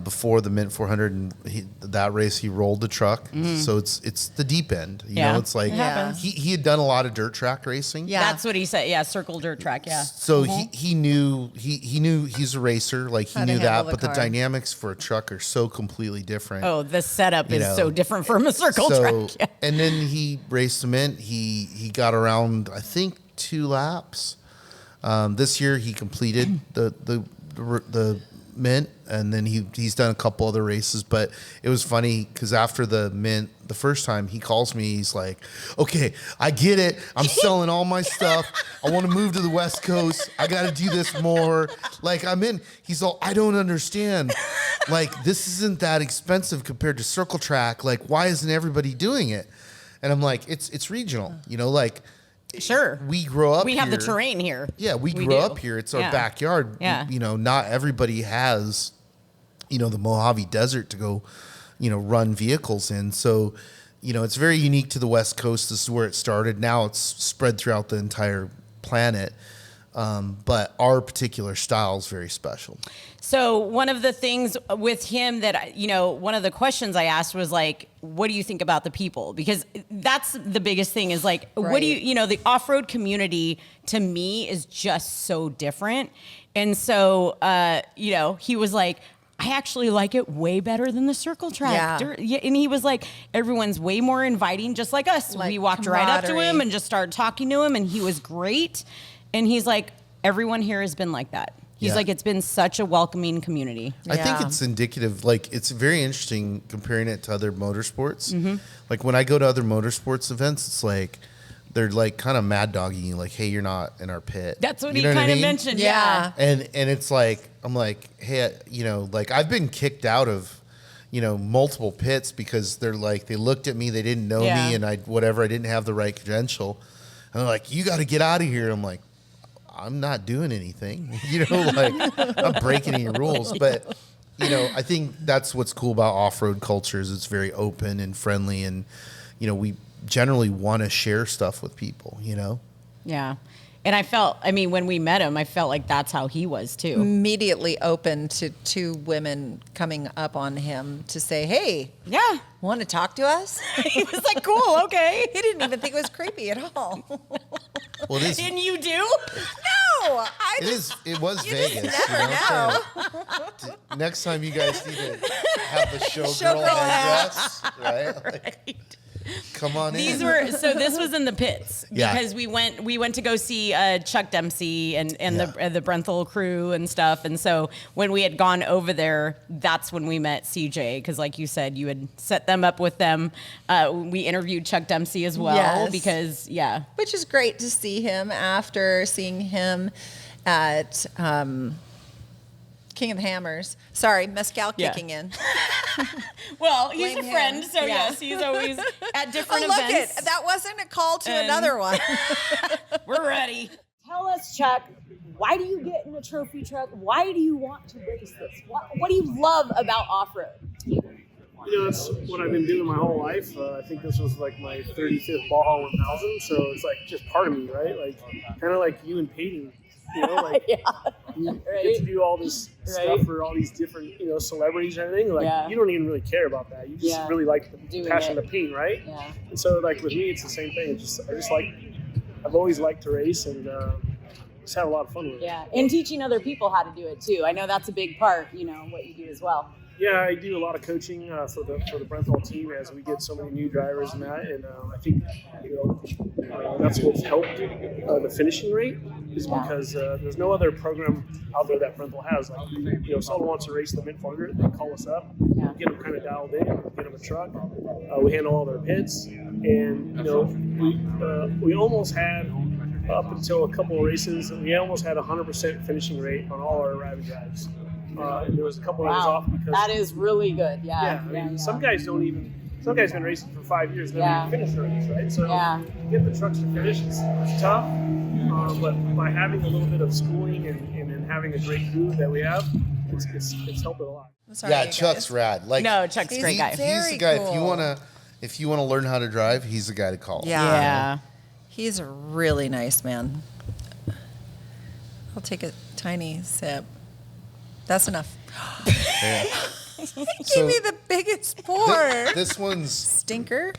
before the Mint 400, and that race he rolled the truck. So it's the deep end. You know, it's like It happens. he had done a lot of dirt track racing. Yeah. That's what he said. Yeah, circle dirt track. Yeah. So he knew he's a racer, like he How to knew handle that, the but the car. dynamics for a truck are so completely different. Oh, the setup You is know, so different from a circle track. Yeah. And then he raced the Mint. He got around, I think, 2 laps. This year he completed the Mint, and then he's done a couple other races. But it was funny because after the Mint, the first time, he calls me. He's like, "Okay, I get it. I'm selling all my stuff. I want to move to the West Coast. I got to do this more. Like I'm in." He's all, "I don't understand. Like this isn't that expensive compared to circle track. Like why isn't everybody doing it?" And I'm like, "It's regional. Like." Sure. We grow up We have the here. terrain here. Yeah, we We grow do. up here. It's our Yeah. backyard. Yeah. Not everybody has, the Mojave Desert to go, run vehicles in. So, it's very unique to the West Coast. This is where it started. Now it's spread throughout the entire planet. But our particular style is very special. So one of the things with him that, one of the questions I asked was like, what do you think about the people? Because that's the biggest thing is like, what do you, the off-road community to me is just so different. And so, he was like, I actually like it way better than the circle track. Yeah. And he was like, everyone's way more inviting, just like us. Like we walked right up to him camaraderie. and just started talking to him, and he was great. And he's like, everyone here has been like that. He's Yeah. like, it's been such a welcoming community. I think Yeah. it's indicative. Like it's very interesting comparing it to other motorsports. Mm-hmm. Like when I go to other motorsports events, it's like they're like kind of mad dogging you, like, "Hey, you're not in our pit." That's what You he know kind I of mean? mentioned. Yeah. Yeah. And it's like I'm like, hey, like I've been kicked out of, multiple pits because they're like they looked at me, they didn't know Yeah. me, and I didn't have the right credential. And they're like, "You got to get out of here." I'm like, I'm not doing anything, like I'm not breaking any rules. But, I think that's what's cool about off-road culture is it's very open and friendly. And, we generally want to share stuff with people, Yeah. And I felt, when we met him, I felt like that's how he was too. Immediately open to 2 women coming up on him to say, "Hey, Yeah. want to talk to us?" He was like, cool, okay. He didn't even think it was creepy at all. Well, it is. And you do? No, It was Vegas. never know. So next time you guys need to have the showgirl Showgirl hat. headdress, right? Like, come on These in. were, so this was in the pits Yeah. because we went to go see Chuck Dempsey and Yeah. the Brenthal crew and stuff. And so when we had gone over there, that's when we met CJ. Cause like you said, you had set them up with them. We interviewed Chuck Dempsey as well Yes. because Which is great to see him after seeing him at King of the Hammers. Sorry, Mezcal Yeah. kicking in. well, he's Blame a friend. him. So Yeah. yes, he's always at different Oh, look events. it. That wasn't a call to And- another one. We're ready. Tell us, Chuck, why do you get in a trophy truck? Why do you want to race this? What do you love about off-road? It's what I've been doing my whole life. I think this was like my 35th Baja 1000, so it's like just part of me, right? Like kind of like you and painting, like Yeah. you get to do all this stuff for all these different, celebrities and everything. Like you don't even really care about that. You just really like the passion to paint, right? Yeah. And so like with me, it's the same thing. I've always liked to race and just had a lot of fun with it. Yeah, and teaching other people how to do it too. I know that's a big part, what you do as well. Yeah, I do a lot of coaching for the Brenthal team as we get so many new drivers and that, and I think that's what's helped the finishing rate is because there's no other program out there that Brenthal has. Like, if someone wants to race the Mint 400, they call us up, we get them kind of dialed in, get them a truck, we handle all their pits, and we almost had up until a couple of races, we almost had 100% finishing rate on all our arriving drives. And there was a couple of days off because that is really good. Yeah. Some guys some guys been racing for 5 years, never even finished their race, right? So get the trucks to finish, it's tough. But by having a little bit of schooling and having a great crew that we have, it's helped a lot. Yeah, Chuck's rad. Like, no, Chuck's a great guy. He's the guy. Cool. If you wanna learn how to drive, he's the guy to call. Yeah. He's a really nice man. I'll take a tiny sip. That's enough. Yeah. Give me the biggest pour. This one's stinker.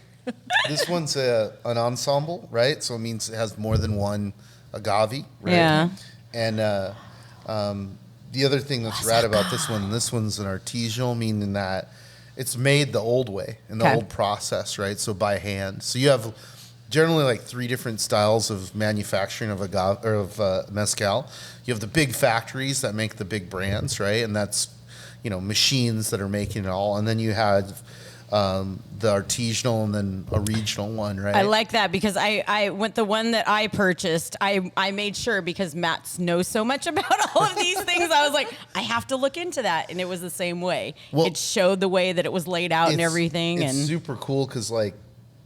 This one's an ensemble, right? So it means it has more than one agave, right? Yeah. And the other thing that's rad about this one's an artisanal, meaning that it's made the old way in the old process, right? So by hand. So you have generally like 3 different styles of manufacturing of agave or of mezcal. You have the big factories that make the big brands, right? And that's machines that are making it all. And then you have the artisanal and then a regional one, right? I like that because I went the one that I purchased. I made sure because Matt knows so much about all of these things. I was like, I have to look into that, and it was the same way. Well, it showed the way that it was laid out and everything. It's super cool because like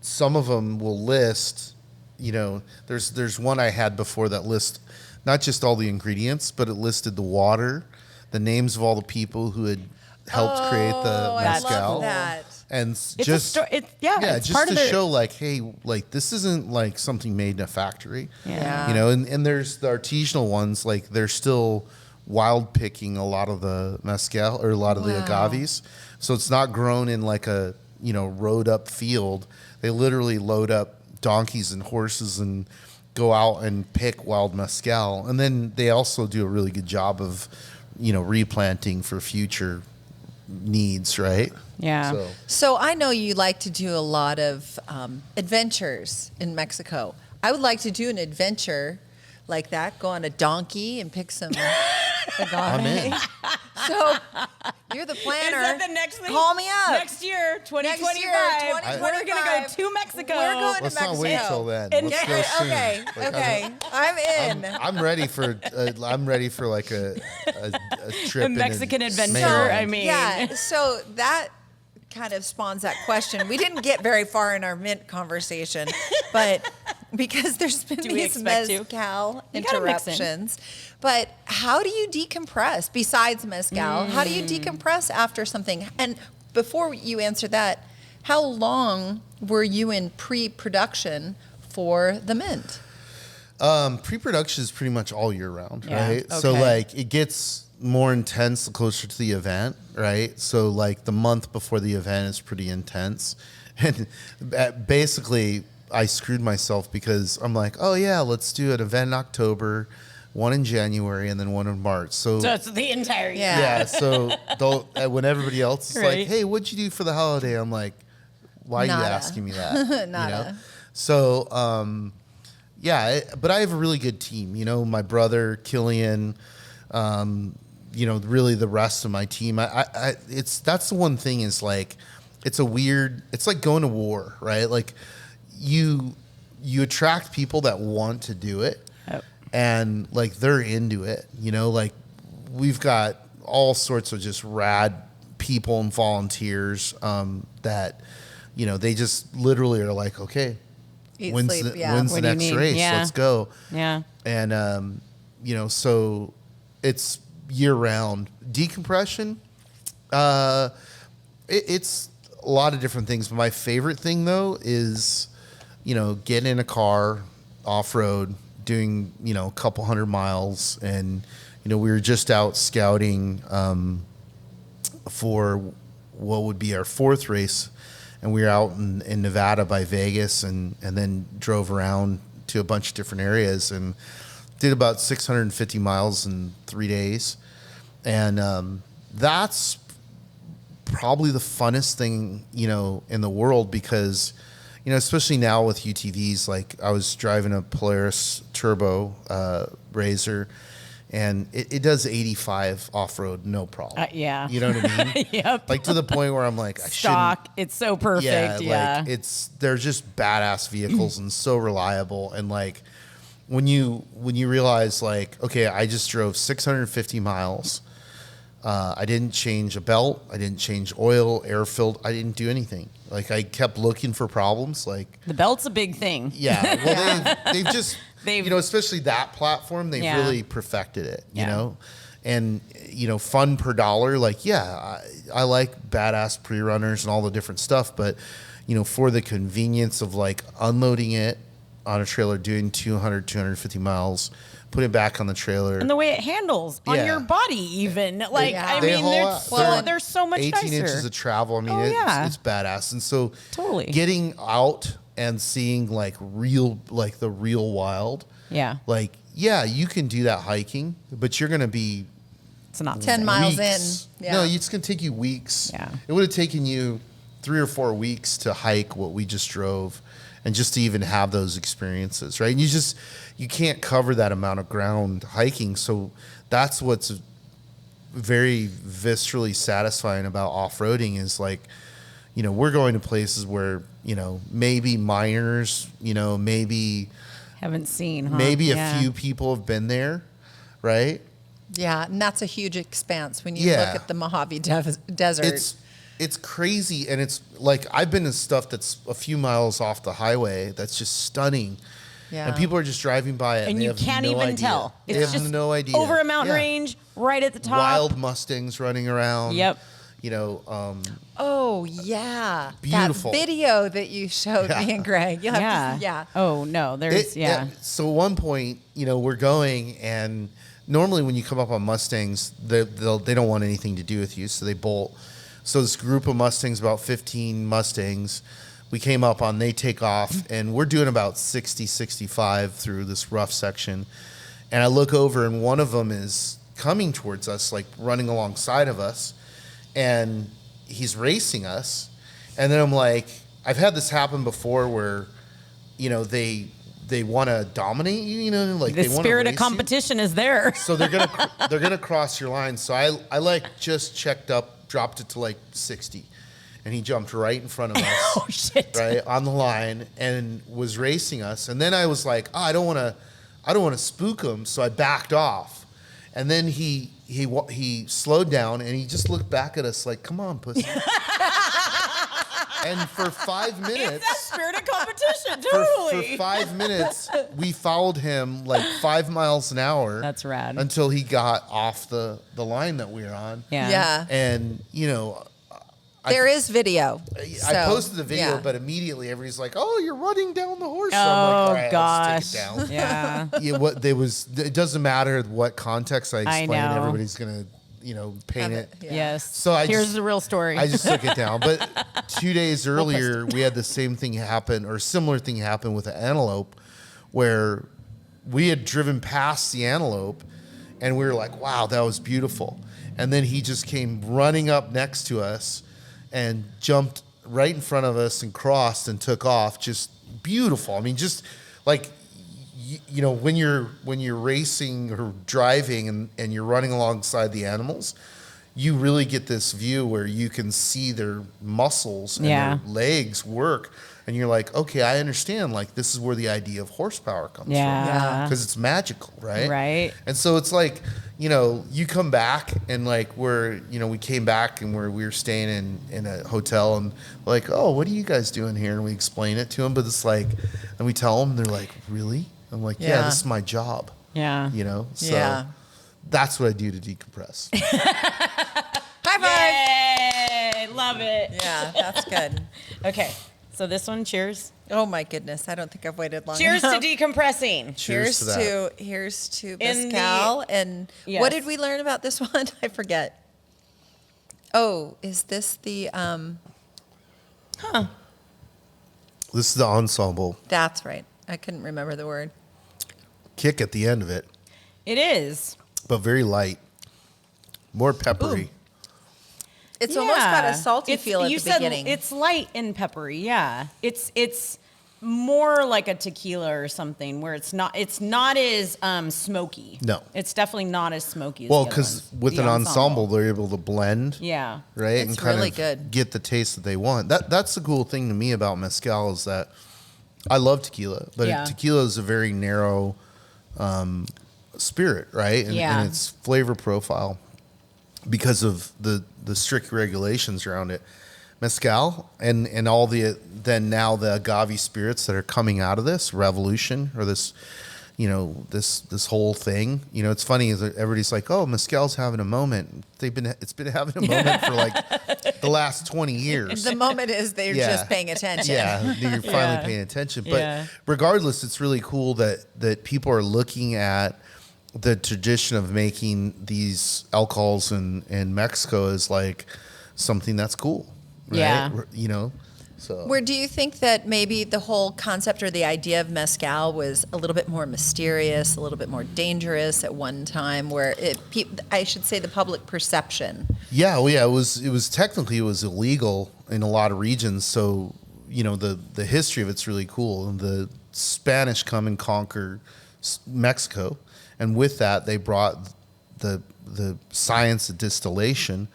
some of them will list. There's one I had before that lists not just all the ingredients, but it listed the water, the names of all the people who had helped create the mezcal. I love that. And it's just it's just part to of show like, hey, like this isn't like something made in a factory. Yeah. And there's the artisanal ones, like they're still wild picking a lot of the mezcal or a lot of the agaves. So it's not grown in like a rode up field. They literally load up donkeys and horses and go out and pick wild mezcal. And then they also do a really good job of replanting for future needs, right? Yeah. So I know you like to do a lot of adventures in Mexico. I would like to do an adventure like that, go on a donkey and pick some agave. So you're the planner. Is that the next thing? Call me up. Next year, 2025. We're going to go to Mexico. We're going Let's to Mexico. not wait till then. And Let's go soon. Okay. I'm in. I'm ready for like a trip. A Mexican adventure. Mainland. I mean, Yeah. So that kind of spawns that question. We didn't get very far in our mint conversation, but because there's been these mezcal interruptions. But how do you decompress besides mezcal? How do you decompress after something? And before you answer that, how long were you in pre-production for the mint? Pre-production is pretty much all year round, right? Okay. So like it gets more intense the closer to the event, right? So like the month before the event is pretty intense. And basically I screwed myself because I'm like, oh yeah, let's do an event in October, one in January, and then one in March. So it's the entire year. Yeah. So when everybody else is like, hey, what'd you do for the holiday? I'm like, why are you asking me that? Nada. So, but I have a really good team. My brother, Killian, really the rest of my team. That's the one thing is like, it's like going to war, right? Like you attract people that want to do it. And like they're into it, like we've got all sorts of just rad people and volunteers that, they just literally are like, okay, when's the next race? Yeah. Let's go. Yeah. And, so it's year round. Decompression, it's lot of different things. But my favorite thing though is, getting in a car off road, doing a couple 100 miles, and we were just out scouting for what would be our 4th race, and we were out in Nevada by Vegas, and then drove around to a bunch of different areas and did about 650 miles in 3 days. And that's probably the funnest thing, in the world, because, especially now with UTVs, like I was driving a Polaris Turbo Razor, and it does 85 off-road, no problem. Yeah. You know what I mean? Yep. Like to the point where I'm like, I Stock. It's so perfect. Yeah. Like they're just badass vehicles and so reliable. And like when you realize like, okay, I just drove 650 miles. I didn't change a belt. I didn't change oil, air filled. I didn't do anything. Like I kept looking for problems. Like the belt's a big thing. Yeah. Well, they've just, especially that platform, they've really perfected it, you know? And, fun per dollar, like, I like badass pre-runners and all the different stuff, but, for the convenience of like unloading it on a trailer, doing 250 miles, put it back on the trailer. And the way it handles on your body even. Like, I mean, they're so much 18 nicer. inches of travel. I mean, it's badass. And so getting out and seeing like the real wild. Yeah. Like, you can do that hiking, but you're going to be 10 miles in. Yeah. No, it's going to take you weeks. Yeah. It would have taken you 3 or 4 weeks to hike what we just drove, and just to even have those experiences, right? And you can't cover that amount of ground hiking. So that's what's very viscerally satisfying about off-roading is like, we're going to places where, maybe minors, maybe haven't seen, huh? Maybe a few people have been there, right? Yeah, and that's a huge expanse when you look at the Mojave Desert. It's crazy, and it's like I've been in stuff that's a few miles off the highway that's just stunning. Yeah. And people are just driving by it. And you can't even tell. It's just no idea. Over a mountain range, right at the top. Wild Mustangs running around. Yep. Oh, yeah. Beautiful. That video that you showed me and Greg. You'll have to, Oh, no. So at one point, we're going, and normally when you come up on Mustangs, they don't want anything to do with you, so they bolt. So this group of Mustangs, about 15 Mustangs, we came up on, they take off, and we're doing about 60, 65 through this rough section. And I look over, and one of them is coming towards us, like running alongside of us, and he's racing us. And then I'm like, I've had this happen before where, they want to dominate you, like the they want to spirit of race competition is there. So they're gonna cross your line. So I like just checked up, dropped it to like 60, and he jumped right in front of us. Oh shit! Right on the line and was racing us. And then I was like, I don't want to spook him, so I backed off. And then he slowed down and he just looked back at us like, "Come on, pussy." And for 5 minutes, it's that spirit of competition, totally. For 5 minutes, we followed him like 5 miles an hour. That's rad. Until he got off the line that we were on. Yeah. And there is video. I posted the video, but immediately everybody's like, "Oh, you're running down the horse." So I'm like, all right, gosh. let's take it down. Yeah. It doesn't matter what context I explain. I know. Everybody's gonna paint it. Yeah. Yes. So here's the real story. I just took it down. But 2 days earlier, we had the same thing happen, or similar thing happen with an antelope, where we had driven past the antelope, and we were like, "Wow, that was beautiful." And then he just came running up next to us and jumped right in front of us and crossed and took off. Just beautiful. I mean, just like, when you're racing or driving and you're running alongside the animals, you really get this view where you can see their muscles and their legs work. And you're like, okay, I understand. Like, this is where the idea of horsepower comes from. Because it's magical, right? Right. And so it's like, you come back and like we came back and we were staying in a hotel and like, "Oh, what are you guys doing here?" And we explain it to them, but it's like, and we tell them, they're like, "Really?" I'm like, "Yeah, this is my job." Yeah. So that's what I do to decompress. High five. Yay! love it. Yeah, that's good. Okay, so this one, cheers. Oh my goodness, I don't think I've waited long Cheers enough. to decompressing. Cheers to that. Here's to In Mezcal. the- And Yes. what did we learn about this one? I forget. Oh, is this the This is the ensemble that's right. I couldn't remember the word. kick at the end of it, It is. but very light, more peppery. It's almost got a Yeah. salty It's- feel at you the said beginning. It's light and peppery. Yeah, it's more like a tequila or something where it's not as smoky. No. It's definitely not as smoky. As Well, the other because ones. with The an ensemble, they're able to blend. Yeah. Right, It's and kind really of good. get the taste that they want. That's the cool thing to me about mezcal is that I love tequila, but Yeah. tequila is a very narrow spirit, right? Yeah. And its flavor profile because of the strict regulations around it. Mezcal and all the now the agave spirits that are coming out of this revolution or this, this whole thing. It's funny is that everybody's like, "Oh, mezcal's having a moment." It's been having a moment for like the last 20 years. The moment is they're Yeah. just paying attention. Yeah, you're finally Yeah. paying attention. But Yeah. regardless, it's really cool that people are looking at the tradition of making these alcohols in Mexico as like something that's cool. Right? Yeah. So Where do you think that maybe the whole concept or the idea of mezcal was a little bit more mysterious, a little bit more dangerous at one time? Where I should say the public perception. Yeah, well, yeah, it was technically illegal in a lot of regions. So the history of it's really cool. And the Spanish come and conquer Mexico, and with that they brought the science of distillation.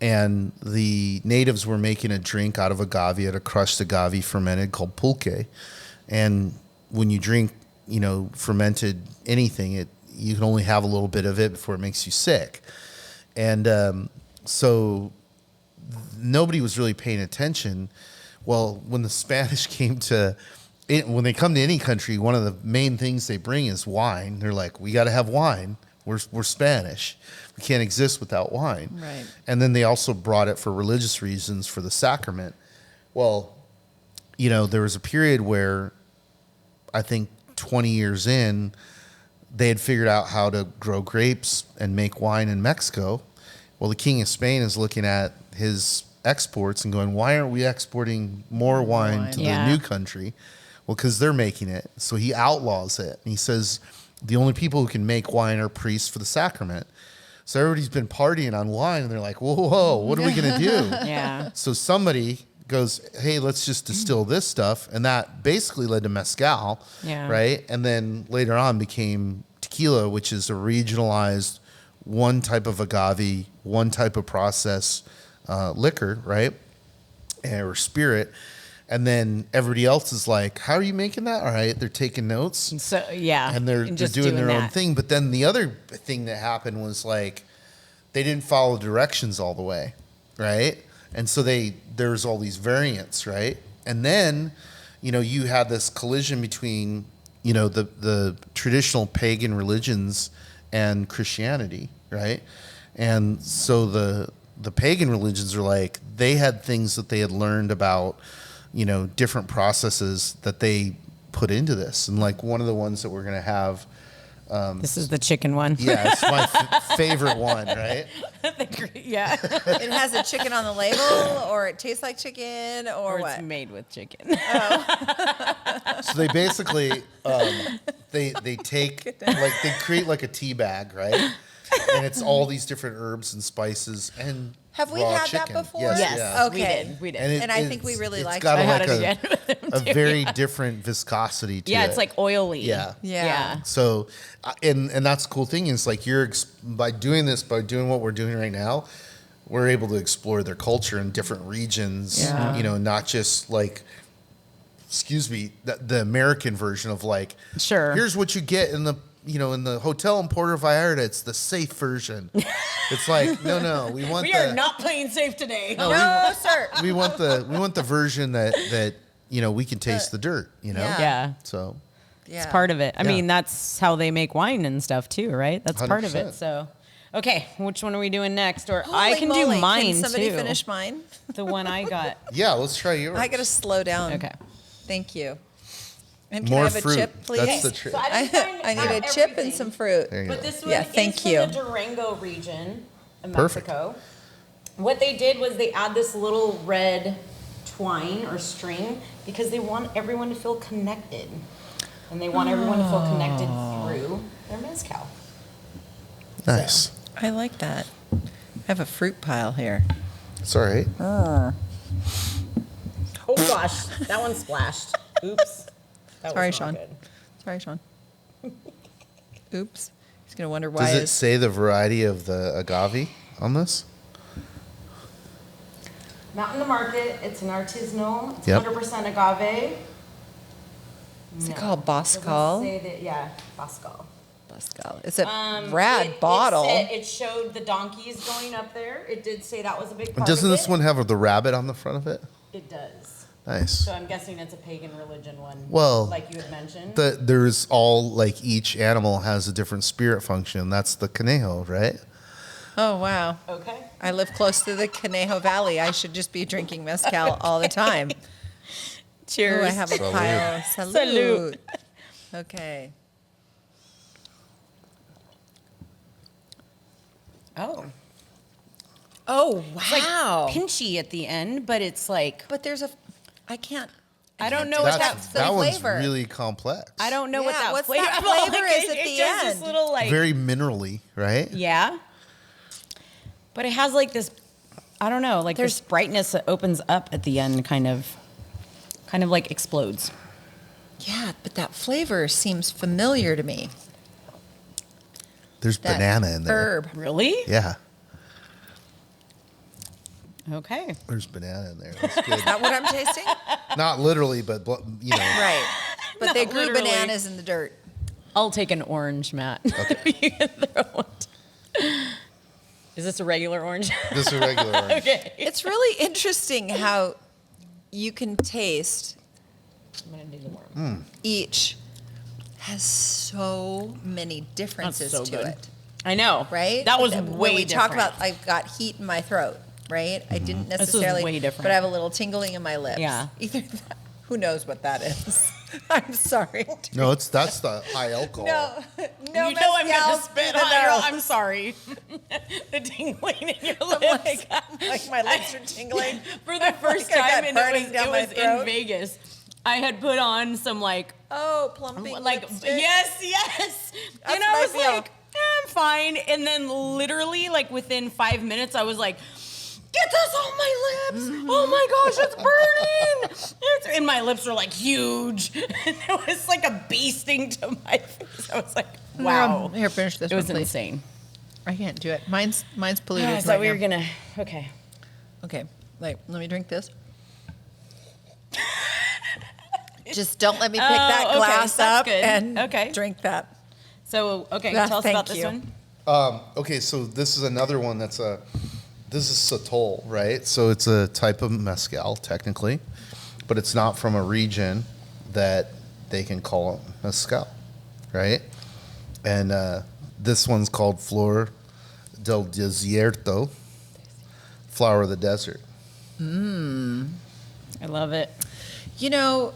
And the natives were making a drink out of agave, at a crushed agave fermented called pulque. And when you drink, fermented anything, you can only have a little bit of it before it makes you sick. And so nobody was really paying attention. Well, when the Spanish when they come to any country, one of the main things they bring is wine. They're like, we got to have wine. We're Spanish. We can't exist without wine. Right. And then they also brought it for religious reasons, for the sacrament. Well, there was a period where I think 20 years in, they had figured out how to grow grapes and make wine in Mexico. Well, the King of Spain is looking at his exports and going, why aren't we exporting more wine to the new country? Well, because they're making it. So he outlaws it. And he says, the only people who can make wine are priests for the sacrament. So everybody's been partying on wine, and they're like, whoa, what are we going to do? Yeah. So somebody goes, hey, let's just distill this stuff. And that basically led to mezcal, right? And then later on became tequila, which is a regionalized one type of agave, one type of process liquor, right? Or spirit. And then everybody else is like, how are you making that? All right, they're taking notes. So yeah, And they're just doing their own that. thing. But then the other thing that happened was like they didn't follow directions all the way, right? And so there's all these variants, right? And then, you had this collision between, the traditional pagan religions and Christianity, right? And so the pagan religions are like, they had things that they had learned about, different processes that they put into this. And like one of the ones that we're going to have. This is the chicken one. Yeah, it's my favorite one, right? Yeah. It has a chicken on the label, or it tastes like chicken, or what? It's made with chicken. So they basically, they take, like, they create like a tea bag, right? And it's all these different herbs and spices and Have we raw had chicken. that before? Yes, Yes. yeah. Okay. We did. And, I think we really liked it's got it. I had like it again with them a too, very yeah. different viscosity to it. Yeah, it's like oily. Yeah. Yeah. So, and that's the cool thing is like by doing what we're doing right now, we're able to explore their culture in different regions, Yeah. not just like, the American version of like, Sure. here's what you get in the hotel in Puerto Vallarta. It's the safe version. It's like, no, we want We are not playing safe today. No, sir. we want the version that we can taste the dirt, Yeah. So Yeah. It's part of it. I Yeah. mean, that's how they make wine and stuff too, right? That's part of it. 100%. So, Okay, which one are we doing next? Or I Holy can moly, do mine Can somebody too. finish mine? The one I got. Yeah, let's try yours. I got to slow down. Okay. Thank you. And can More I have fruit. a chip, please? That's the trick. So I didn't find I need a chip and some fruit. There you But go. this one Yeah, is thank from you. the Durango region in Perfect. Mexico. What they did was they add this little red twine or string because they want everyone to feel connected. And they want everyone to feel connected through their mezcal. Nice. I like that. I have a fruit pile here. It's all right. Oh gosh, that one splashed. Oops. That Sorry, was not Sean. good. Sorry, Sean. Oops. He's going to wonder why. Does it say the variety of the agave on this? Not in the market. It's an artisanal. It's Yep. 100% agave. Is it No. called Doesn't Bascal? say that- yeah, Bascal. Bascal. It's a rad bottle. It showed the donkeys going up there. It did say that was a big part Doesn't of this it. one have the rabbit on the front of it? It does. Nice. So I'm guessing it's a pagan religion one. Well, like you had mentioned. There's all, like, each animal has a different spirit function. That's the conejo, right? Oh, wow. Okay. I live close to the Conejo Valley. I should just be drinking mezcal all the time. Cheers. Ooh, I have a Salud. pile. Salud. Okay. Oh. Oh, It's like wow. pinchy at the end, but it's like But there's I can't. I don't know do what it. That's, the that one's flavor. really complex. I don't know what Yeah, that what's flavor. that I'm flavor like, is at it the just end? This little like Very minerally, right? yeah, but it has like this. I don't know, like this brightness that opens up at the end, kind of like explodes. Yeah, but that flavor seems familiar to me. There's That banana in there. herb. Really? Yeah, Okay. there's banana in there. That's good. Is that what I'm tasting? Not literally, but, you know. Right. But Not they grew literally. bananas in the dirt. I'll take an orange, Matt. Okay. You can throw one. Is this a regular orange? This is a regular orange. Okay. It's really interesting how you can taste I'm gonna do the warm. each has so many differences so to good. it. I know. Right? That was When way we different. talk about I've got heat in my throat, right? I didn't was necessarily way different. but I have a little tingling in my lips. Yeah. Either that, who knows what that is. I'm sorry. No, that's the high alcohol. No, You know I'm mezcal gonna spit through the on your. nose. I'm sorry. The tingling in your I'm lips. like my lips are tingling. For the first I got time, and burning it down my was in throat. Vegas. I had put on some like Plumping lipstick. yes. That's And I what was I feel. like, I'm fine. And then literally, like within 5 minutes, I was like, get this on my lips. Oh my gosh, it's burning. And my lips were like huge. And it was like a bee sting to my face. I was like, wow. Here, finish this It one, was please. insane. I can't do it. Mine's polluted. I right thought we now. were gonna. Okay. Okay, wait. Let me drink this. Just don't let me pick that okay, glass that's up good. and Okay. drink that. So, okay, Yeah, tell us thank about this you. one. Okay, so this is another one this is Sotol, right? So it's a type of mezcal, technically, but it's not from a region that they can call it mezcal, right? And this one's called Flor del Desierto, flower of the desert. I love it. You know,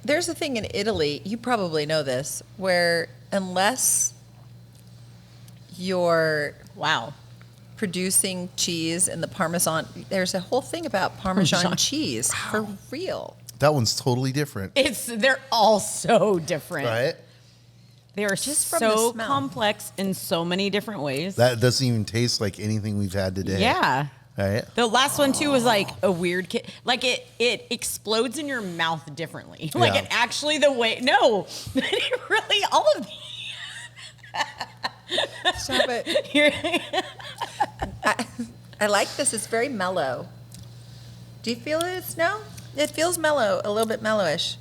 there's a thing in Italy, you probably know this, where unless you're producing cheese in the Parmesan, there's a whole thing about Parmesan cheese for real. That one's totally different, They're all so different. right? They are Just from the so smell. complex in so many different ways. That doesn't even taste like anything we've had today. Yeah. Right? The last one too was like a weird like it explodes in your mouth differently. Like Yeah. it actually the way no, it really all of Stop it. You're- I like this. It's very mellow. Do you feel it? No? It feels mellow, a little bit mellowish.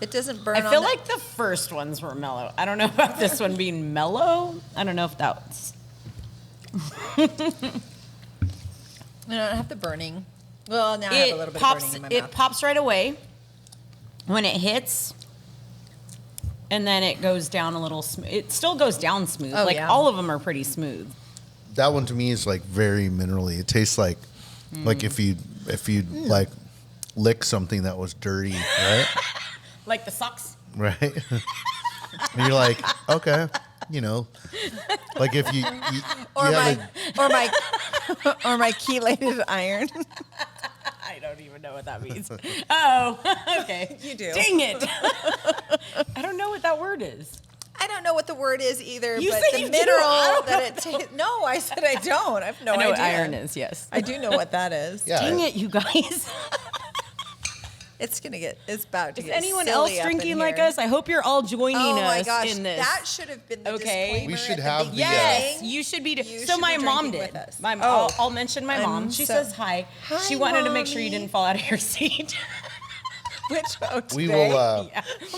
It doesn't burn I feel on the- like the first ones were mellow. I don't know about this one being mellow. I don't know if that's I don't have the burning. Well, now I have a little bit of burning in my It mouth. pops right away when it hits, and then it goes down a little smooth. It still goes down smooth. Oh, like yeah. all of them are pretty smooth. that one to me is like very minerally. It tastes like if you like lick something that was dirty, right? Like the socks. Right. And you're like, okay, like if you Or have my chelated iron. I don't even know what that means. Oh, okay. You do. Dang it. I don't know what that word is. I don't know what the word is either, You but said the you do. mineral I don't that it tastes. No, I said I don't. I have no I know idea. what iron is, yes. I do know what that is. Yeah. Dang it, you guys. It's about to Is get anyone silly else up in drinking like here. us? I hope you're all joining Oh my us gosh, in this. that should have been the disclaimer. We should at have the the, Yes, beginning. you should be. You So should my be mom drinking did. with us. I'll mention my mom. She says hi. Hi, She wanted to make sure Mommy. you didn't fall out of your seat. we will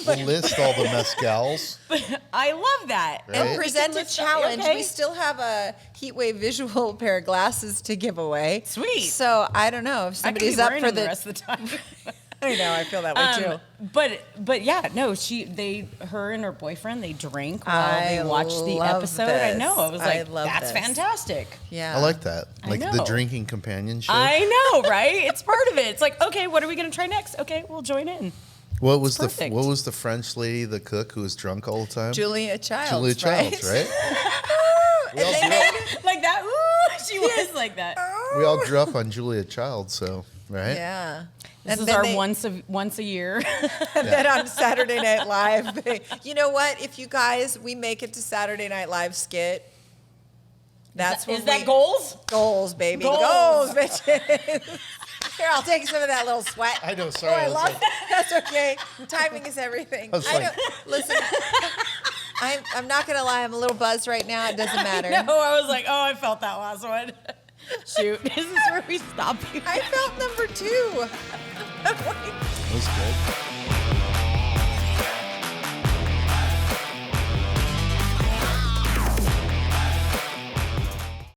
we'll list all the mezcals. I love that. Right? And present a list- challenge. okay. We still have a Heatwave visual pair of glasses to give away. Sweet. So I don't know if I could be somebody's up wearing for them the. the rest of the time. I know. I feel that way too. But yeah, no, her and her boyfriend, they drank while they watched the love episode. I know. I this. was I like, love that's this. fantastic. Yeah. I like that. I Like the know. drinking companionship. I know, right? It's part of it. It's like, okay, what are we gonna try next? Okay, we'll join in. What was perfect. what was the French lady, the cook, who was drunk all the time? Julia Childs. Julia Childs, right? And they made it. Like that. Ooh, she was like that. We all grew up on Julia Childs, so right. Yeah. This is then our they- once a year. And then on Saturday Night Live, you know what? If you guys, we make it to Saturday Night Live skit. That's Is that goals? Goals, baby. Goals. Goals, bitches. Here, I'll take some of that little sweat. I know. Sorry, Oh, I I was lost like- it. That's okay. Timing is everything. I was like- Listen, I'm not gonna lie. I'm a little buzzed right now. It doesn't matter. No, I was like, oh, I felt that last one. Shoot, this is where we stop you. I felt number 2. That was good.